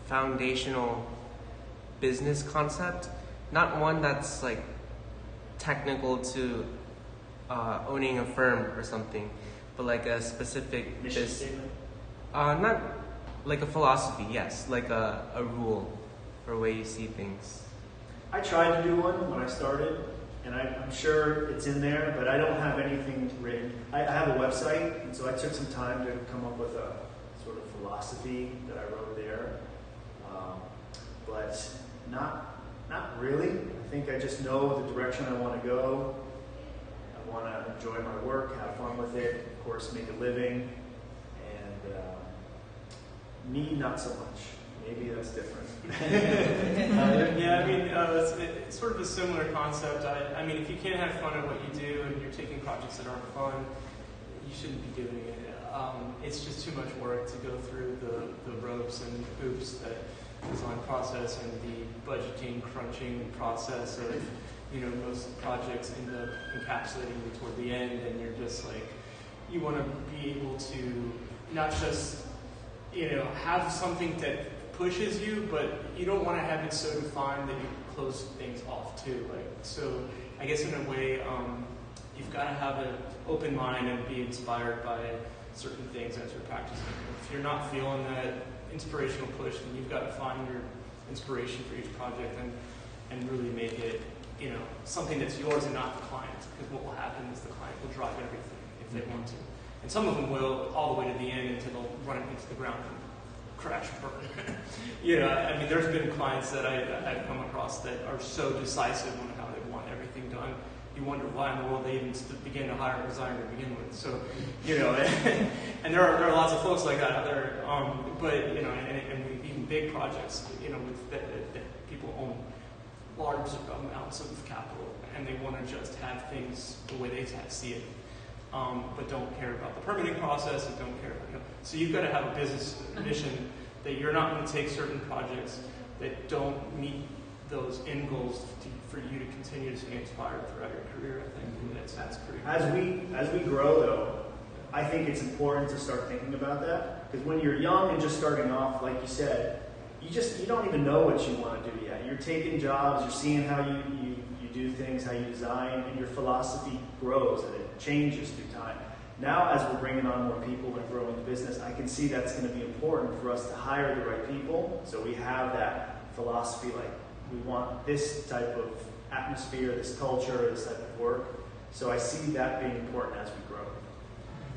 Speaker 7: foundational business concept? Not one that's like technical to owning a firm or something, but like a specific
Speaker 4: Mission statement?
Speaker 7: Not like a philosophy, yes, like a rule or a way you see things.
Speaker 4: I tried to do one when I started, and I'm sure it's in there, but I don't have anything written. I have a website, and so I took some time to come up with a sort of philosophy that I wrote there, but not really. I think I just know the direction I want to go. I want to enjoy my work, have fun with it, of course, make a living, and me, not so much. Maybe that's different.
Speaker 5: It's sort of a similar concept. If you can't have fun at what you do and you're taking projects that aren't fun, you shouldn't be doing it. It's just too much work to go through the ropes and hoops that design process and the budgeting, crunching process of, most projects end up encapsulating you toward the end, and you're just like, you want to be able to not just, have something that pushes you, but you don't want to have it so defined that you close things off too. So I guess in a way, you've got to have an open mind and be inspired by certain things as you're practicing. If you're not feeling that inspirational push, then you've got to find your inspiration for each project and really make it, something that's yours and not the client's. Because what will happen is the client will drive everything if they want to. And some of them will all the way to the end until they'll run it into the ground and crash and burn. There's been clients that I've come across that are so decisive on how they want everything done. You wonder why in the world they even begin to hire a designer to begin with. So, and there are lots of folks like that out there. But and even big projects, with that people own large amounts of capital, and they want to just have things the way they see it, but don't care about the permitting process and don't care about, So you've got to have a business mission that you're not going to take certain projects that don't meet those end goals for you to continue to stay inspired throughout your career. I think that's pretty.
Speaker 4: As we grow, though, I think it's important to start thinking about that, because when you're young and just starting off, like you said, you don't even know what you want to do yet. You're taking jobs, you're seeing how you do things, how you design, and your philosophy grows and it changes through time. Now, as we're bringing on more people and growing the business, I can see that's going to be important for us to hire the right people, so we have that philosophy, like we want this type of atmosphere, this culture, this type of work. So I see that being important as we grow.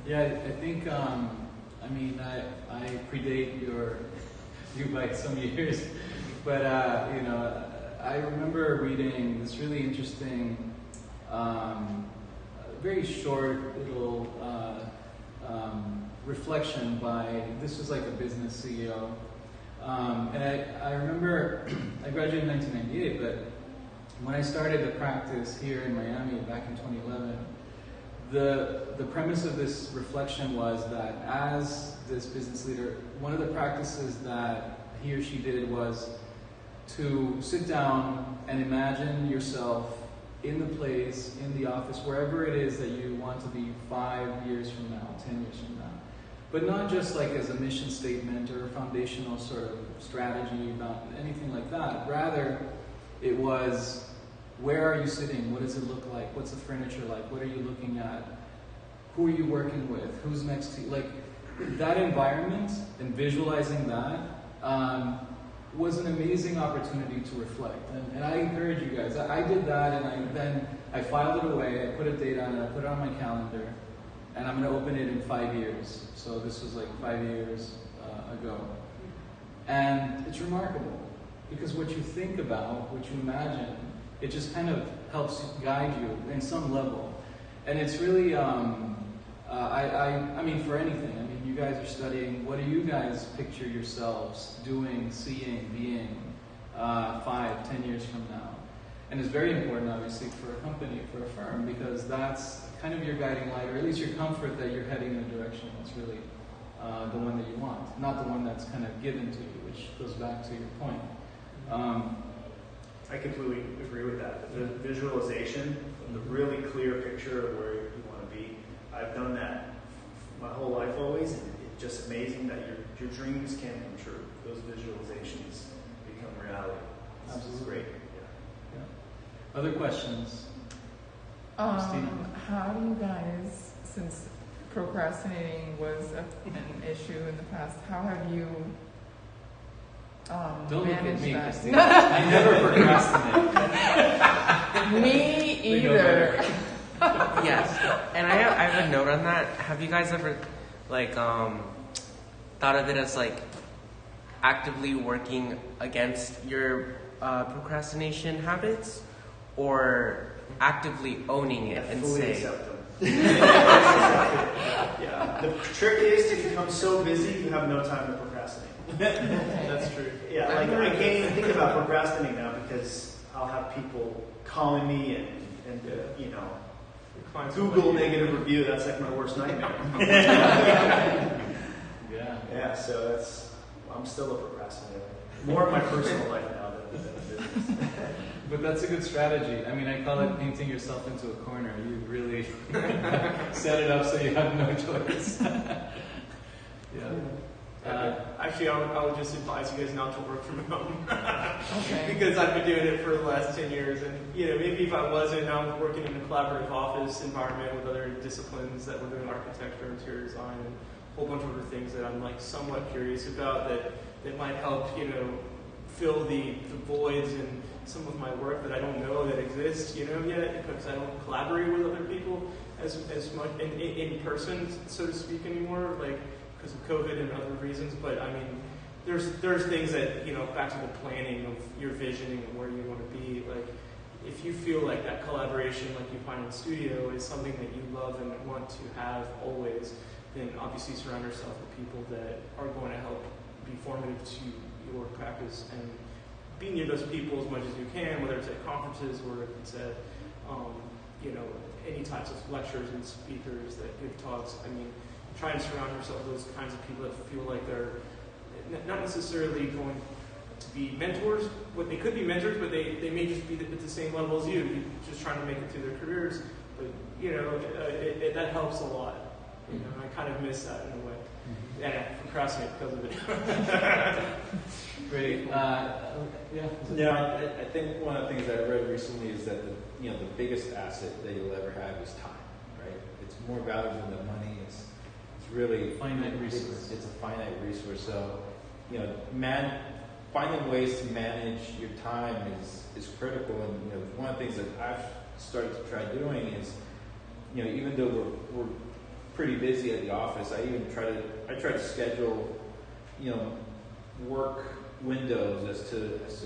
Speaker 2: Yeah, I think, I predate you by some years, but, I remember reading this really interesting, very short little reflection by, this was like a business CEO. And I remember, I graduated in 1998, but when I started the practice here in Miami back in 2011, the premise of this reflection was that as this business leader, one of the practices that he or she did was to sit down and imagine yourself in the place, in the office, wherever it is that you want to be 5 years from now, 10 years from now. But not just like as a mission statement or a foundational sort of strategy about anything like that. Rather, it was, where are you sitting? What does it look like? What's the furniture like? What are you looking at? Who are you working with? Who's next to you? Like, that environment and visualizing that was an amazing opportunity to reflect. And I encourage you guys. I did that, and then I filed it away. I put a date on it. I put it on my calendar. And I'm going to open it in 5 years. So this was like 5 years ago. And it's remarkable, because what you think about, what you imagine, it just kind of helps guide you in some level. And it's really, for anything. You guys are studying, what do you guys picture yourselves doing, seeing, being 5, 10 years from now? And it's very important, obviously, for a company, for a firm, because that's kind of your guiding light, or at least your comfort that you're heading in a direction that's really the one that you want, not the one that's kind of given to you, which goes back to your point.
Speaker 4: I completely agree with that. The visualization, the really clear picture of where you want to be. I've done that my whole life always, and it's just amazing that your dreams can come true. Those visualizations become reality. This is great.
Speaker 2: Yeah. Other questions? Christina?
Speaker 8: How do you guys, since procrastinating was an issue in the past, how have you
Speaker 2: Don't look at
Speaker 8: managed
Speaker 2: me,
Speaker 8: that?
Speaker 2: Christina. I never procrastinate.
Speaker 8: Me either.
Speaker 7: Yes, and I have a note on that. Have you guys ever, thought of it as, actively working against your procrastination habits, or actively owning it and
Speaker 4: fully
Speaker 7: saying,
Speaker 4: accept them. Yeah. The trick is to become so busy you have no time to procrastinate.
Speaker 5: That's true.
Speaker 4: Yeah, I can't even think about procrastinating now, because I'll have people calling me and
Speaker 5: clients
Speaker 4: Google negative review, that's like my worst nightmare.
Speaker 2: Yeah.
Speaker 4: Yeah, so I'm still a procrastinator. More in my personal life now than business.
Speaker 2: But that's a good strategy. I mean, I call it painting yourself into a corner. You really set it up so you have no choice. Yeah.
Speaker 5: Actually, I would just advise you guys not to work from home.
Speaker 8: Okay.
Speaker 5: Because I've been doing it for the last 10 years. And, maybe if I wasn't, now I'm working in a collaborative office environment with other disciplines that we're doing architecture, interior design, and a whole bunch of other things that I'm like somewhat curious about that might help, fill the voids in some of my work that I don't know that exists, yet, because I don't collaborate with other people as much in person, so to speak, anymore, like because of COVID and other reasons. But I mean, there's things that, back to the planning of your visioning and where you want to be. Like, if you feel like that collaboration, like you find in studio, is something that you love and want to have always, then obviously surround yourself with people that are going to help be formative to your practice and be near those people as much as you can, whether it's at conferences or if it's at, any types of lectures and speakers that give talks. I mean, try and surround yourself with those kinds of people that feel like they're not necessarily going to be mentors. What they could be mentors, but they may just be at the same level as you, just trying to make it through their careers. But that helps a lot. I kind of miss that in a way. And I procrastinate because of it.
Speaker 2: Great.
Speaker 3: I think one of the things that I read recently is that the biggest asset that you'll ever have is time, right? It's more valuable than money. It's really
Speaker 2: finite resource.
Speaker 3: It's a finite resource. So, finding ways to manage your time is critical. And one of the things that I've started to try doing is, even though we're pretty busy at the office, I try to schedule, work windows as to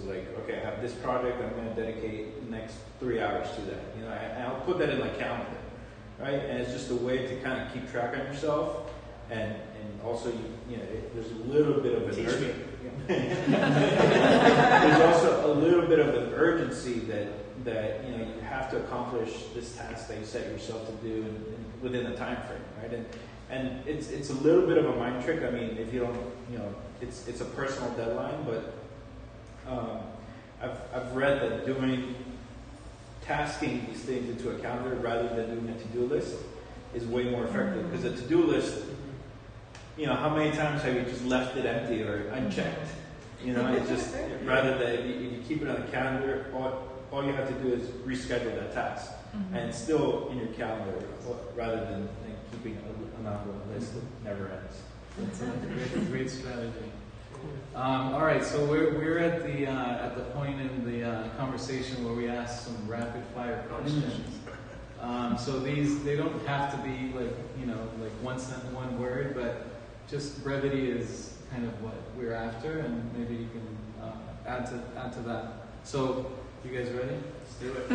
Speaker 3: like, okay, I have this project, I'm going to dedicate the next 3 hours to that. And I'll put that in my calendar, right? And it's just a way to kind of keep track on yourself, and also there's a little bit of an urgency. There's also a little bit of an urgency that you have to accomplish this task that you set yourself to do within a time frame, right? And it's a little bit of a mind trick. I mean, if you don't, it's a personal deadline, but I've read that tasking these things into a calendar rather than doing a to-do list is way more effective, because a to-do list, how many times have you just left it empty or unchecked? It's just, rather than if you keep it on the calendar, all you have to do is reschedule that task, and it's still in your calendar, rather than keeping an ongoing list that never ends.
Speaker 2: That's a great strategy. All right, so we're at the point in the conversation where we ask some rapid fire questions. So they don't have to be like one sentence, one word, but just brevity is kind of what we're after, and maybe you can add to that. So, you guys ready? Let's do it.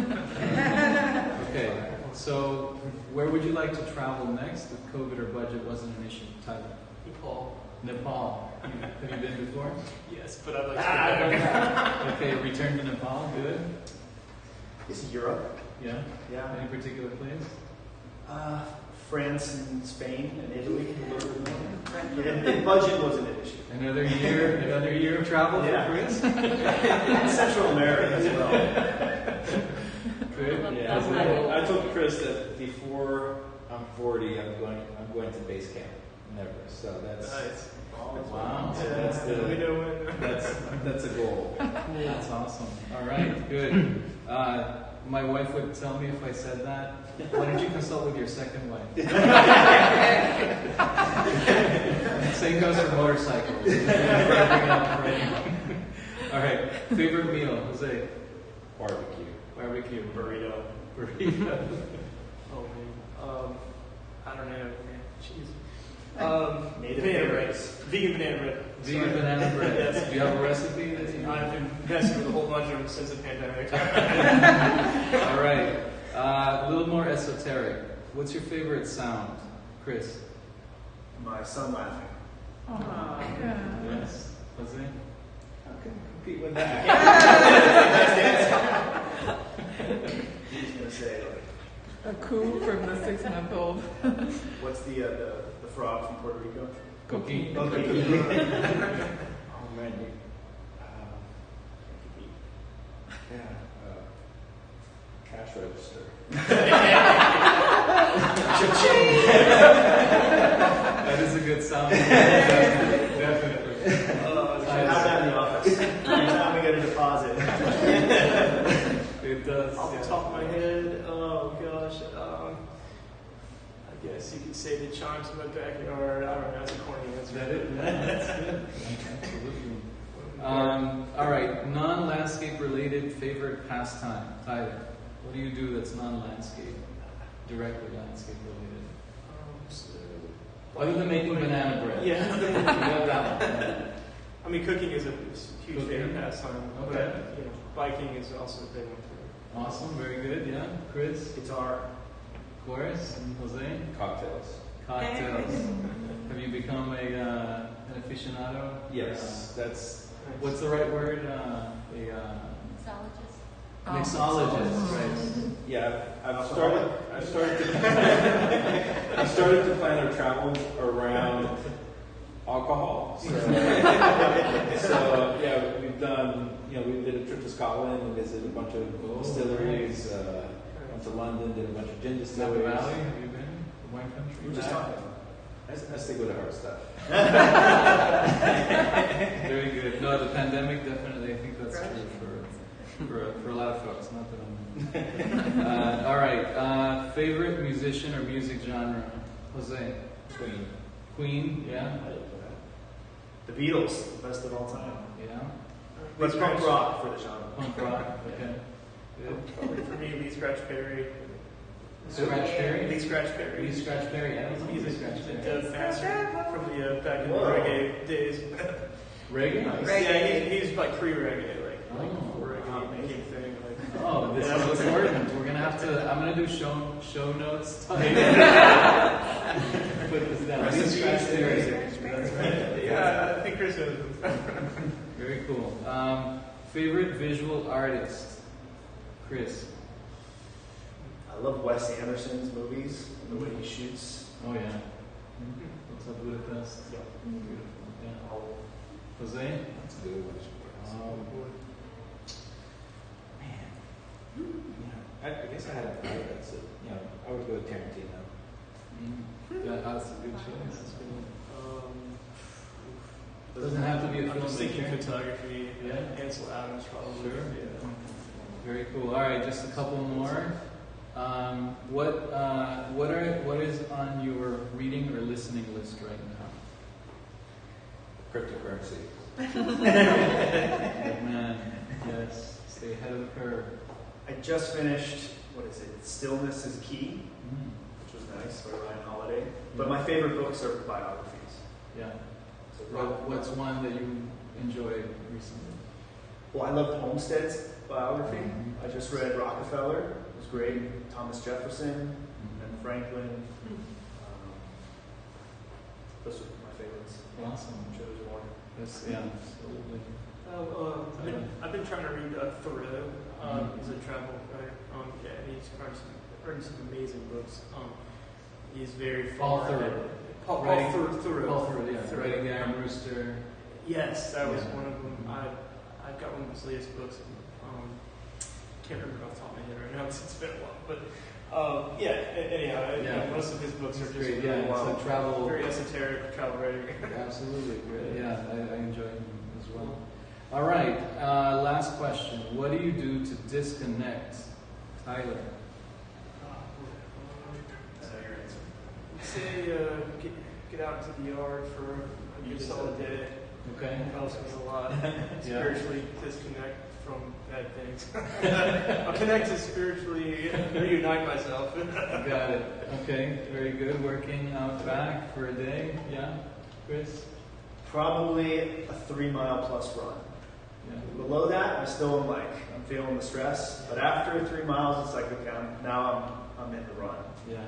Speaker 2: Okay. So, where would you like to travel next if COVID or budget wasn't an issue? Tyler. Nepal. Have you been before?
Speaker 5: Yes, but I'd like to go back.
Speaker 2: Okay, return to Nepal. Good.
Speaker 4: Is it Europe?
Speaker 2: Yeah.
Speaker 4: Yeah.
Speaker 2: Any particular place?
Speaker 4: France and Spain and Italy. And budget wasn't an issue.
Speaker 2: Another year of travel for Chris?
Speaker 4: And Central America as well.
Speaker 2: Good.
Speaker 3: Yeah. I told Chris that before I'm 40, I'm going to base camp in Everest. So that's
Speaker 5: nice.
Speaker 2: Wow.
Speaker 3: So that's a goal.
Speaker 2: That's awesome. All right. Good. My wife would tell me if I said that. Why don't you consult with your second wife? Same goes for motorcycles. All right. Favorite meal, Jose?
Speaker 3: Barbecue.
Speaker 5: Burrito.
Speaker 2: Burrito.
Speaker 5: Oh man. I don't know, man. Jeez.
Speaker 4: Native
Speaker 5: banana bread.
Speaker 4: berries.
Speaker 5: Vegan banana bread.
Speaker 2: Vegan banana bread.
Speaker 5: Yes.
Speaker 2: Do you have a recipe?
Speaker 5: I've been messing with a whole bunch of them since the pandemic.
Speaker 2: All right. A little more esoteric. What's your favorite sound, Chris?
Speaker 4: My son laughing.
Speaker 2: Yes. Jose?
Speaker 3: How can I compete with that?
Speaker 4: He's going to say,
Speaker 8: A Who from the 6-month-old?
Speaker 4: What's the frog from Puerto Rico?
Speaker 2: Cookie.
Speaker 4: Oh, Cookie.
Speaker 3: Oh man, cash register.
Speaker 2: That is a good sound. Definitely.
Speaker 4: I have that in the office. Every time we get a deposit.
Speaker 2: It does.
Speaker 5: Off the top of my head, oh gosh, I guess you could say the chimes in my backyard. I don't know, that's a corny
Speaker 2: Is
Speaker 5: answer.
Speaker 2: that it? Yeah, that's good. Absolutely. All right, non-landscape related favorite pastime. Tyler, what do you do that's non-landscape, directly landscape related? Other than making banana bread.
Speaker 5: Yeah.
Speaker 2: You got that one. Yeah.
Speaker 5: I mean, cooking is a huge
Speaker 2: Cooking?
Speaker 5: favorite pastime.
Speaker 2: Okay.
Speaker 5: But, you know, biking is also a big one too.
Speaker 2: Awesome, very good. Yeah, Chris,
Speaker 4: Guitar.
Speaker 2: chorus, and Jose,
Speaker 3: Cocktails.
Speaker 2: cocktails. Have you become an aficionado?
Speaker 3: Yes, that's.
Speaker 2: What's the right word?
Speaker 6: Mixologist.
Speaker 2: Mixologist, right?
Speaker 3: Yeah, I've started to plan our travels around alcohol. So, yeah, we've done. You know, we did a trip to Scotland and visited a bunch of distilleries. Went to London, did a bunch of gin
Speaker 2: Napa
Speaker 3: distilleries.
Speaker 2: Valley, have you been? The wine country?
Speaker 3: We were just talking. I stick with the hard stuff.
Speaker 2: Very good. No, the pandemic definitely. I think that's true for a lot of folks. Not that I'm. All right. Favorite musician or music genre? Jose.
Speaker 3: Queen.
Speaker 2: Queen. Yeah.
Speaker 4: The Beatles, the best of all time.
Speaker 2: Yeah.
Speaker 4: But punk rock for the genre.
Speaker 2: Punk rock. Okay. Good.
Speaker 5: Probably for me, Lee Scratch Perry.
Speaker 2: Scratch Perry.
Speaker 5: Lee Scratch Perry.
Speaker 2: Lee Scratch Perry. Yeah.
Speaker 5: He's a
Speaker 2: Scratch
Speaker 5: the
Speaker 2: Perry.
Speaker 5: dead master from the back in the
Speaker 4: Whoa.
Speaker 5: reggae days.
Speaker 2: Reggae.
Speaker 5: Yeah, he's like pre-reggae, like
Speaker 2: Oh.
Speaker 5: before reggae became a thing. Like,
Speaker 2: Oh, this
Speaker 5: Yeah.
Speaker 2: is what's important. We're gonna have to. I'm gonna do show notes. Put this down. Lee Scratch Perry. That's right.
Speaker 5: yeah, I think Chris knows.
Speaker 2: Very cool. Favorite visual artist? Chris.
Speaker 4: I love Wes Anderson's movies and the way he shoots.
Speaker 2: Oh yeah. What's up Budapest?
Speaker 4: Yeah.
Speaker 2: Beautiful. Yeah. Jose?
Speaker 3: That's a good one. Man. Yeah. I guess I had a favorite. So, you know, I would go with Tarantino.
Speaker 2: Yeah, that's a good choice.
Speaker 5: Um,
Speaker 2: Doesn't have to be a
Speaker 5: I'm just thinking
Speaker 2: filmmaker.
Speaker 5: photography.
Speaker 2: Yeah.
Speaker 5: Ansel Adams probably.
Speaker 2: Sure.
Speaker 5: Yeah.
Speaker 2: Very cool. All right, just a couple more. What is on your reading or listening list right now?
Speaker 3: Cryptocurrency.
Speaker 2: Good man. Yes. Stay ahead of the curve.
Speaker 4: I just finished, what is it? Stillness is Key, which was nice by Ryan Holiday. But my favorite books are biographies.
Speaker 2: Yeah.
Speaker 4: So
Speaker 2: What's one that you enjoyed recently?
Speaker 4: Well, I loved Homestead's biography.
Speaker 2: Mhm.
Speaker 4: I just read Rockefeller. It was great. Thomas Jefferson and Franklin. Those are my favorites.
Speaker 2: Awesome.
Speaker 4: I'm sure there's more.
Speaker 2: Yes, yeah, absolutely.
Speaker 5: I've been trying to read Thoreau. He's a travel writer. Yeah, and he's written some amazing books. He's very
Speaker 2: Paul
Speaker 5: far
Speaker 2: Thoreau.
Speaker 5: ahead. Paul
Speaker 2: Writing-
Speaker 5: Thoreau.
Speaker 2: Paul Thoreau, yeah.
Speaker 5: Thoreau.
Speaker 2: Writing the Iron Rooster.
Speaker 5: Yes, that was
Speaker 2: Yeah.
Speaker 5: one of them. I've got one of his latest books. Can't remember off the top of my head right now because it's been a while. But anyhow,
Speaker 2: Yeah.
Speaker 5: most of his books are just
Speaker 2: Great,
Speaker 5: really
Speaker 2: yeah.
Speaker 5: wild,
Speaker 2: So travel.
Speaker 5: very esoteric travel writing.
Speaker 2: Absolutely, great. Yeah, I enjoy him as well. All right, last question. What do you do to disconnect? Tyler.
Speaker 5: Say get out into the yard for a good solid day.
Speaker 2: Okay.
Speaker 5: It helps me a lot.
Speaker 2: Yeah.
Speaker 5: Spiritually disconnect from bad things. I'll connect to spiritually reunite myself.
Speaker 2: Got it. Okay, very good. Working out back for a day. Yeah, Chris?
Speaker 4: Probably a 3 mile plus run.
Speaker 2: Yeah.
Speaker 4: Below that, I'm feeling the stress. But after 3 miles, it's like, okay, I'm in the run.
Speaker 2: Yeah.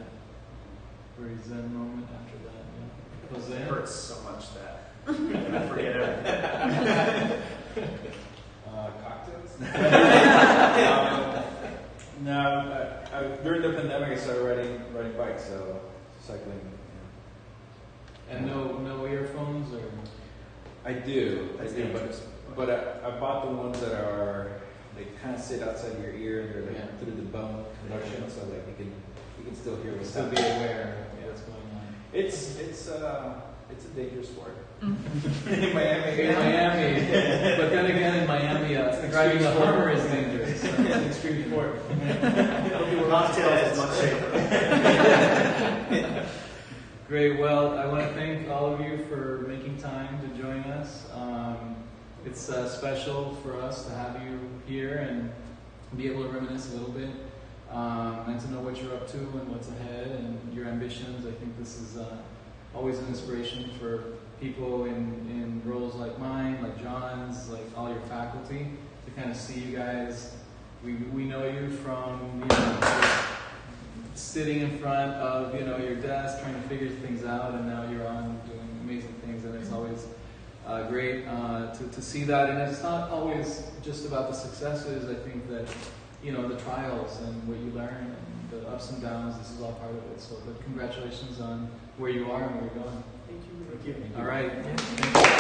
Speaker 2: Very zen moment after that. Yeah.
Speaker 4: It
Speaker 2: Jose?
Speaker 4: hurts so much that I forget everything.
Speaker 3: Cocktails? No, during the pandemic, I started riding bikes, so cycling.
Speaker 2: And no earphones or?
Speaker 3: I do,
Speaker 4: That's
Speaker 3: but
Speaker 4: dangerous.
Speaker 3: I bought the ones that are they kind of sit outside your ear and they're like
Speaker 2: Yeah.
Speaker 3: through the bone conduction, so like you can still hear what's
Speaker 2: Still be
Speaker 3: happening.
Speaker 2: aware of what's going on.
Speaker 3: It's a dangerous sport.
Speaker 8: Mm-hmm.
Speaker 3: In Miami.
Speaker 2: In Miami, but then again in Miami, driving a Hummer is dangerous. So it's an extreme sport.
Speaker 4: Cocktails is much safer.
Speaker 2: Great. Well, I want to thank all of you for making time to join us. It's special for us to have you here and be able to reminisce a little bit and to know what you're up to and what's ahead and your ambitions. I think this is always an inspiration for people in roles like mine, like John's, like all your faculty, to kind of see you guys. We know you from sitting in front of your desk trying to figure things out, and now you're on doing amazing things, and it's always great to see that. And it's not always just about the successes. I think that the trials and what you learn and the ups and downs, this is all part of it. So but congratulations on where you are and where you're going.
Speaker 5: Thank you.
Speaker 4: Thank you.
Speaker 2: All right. Thank you.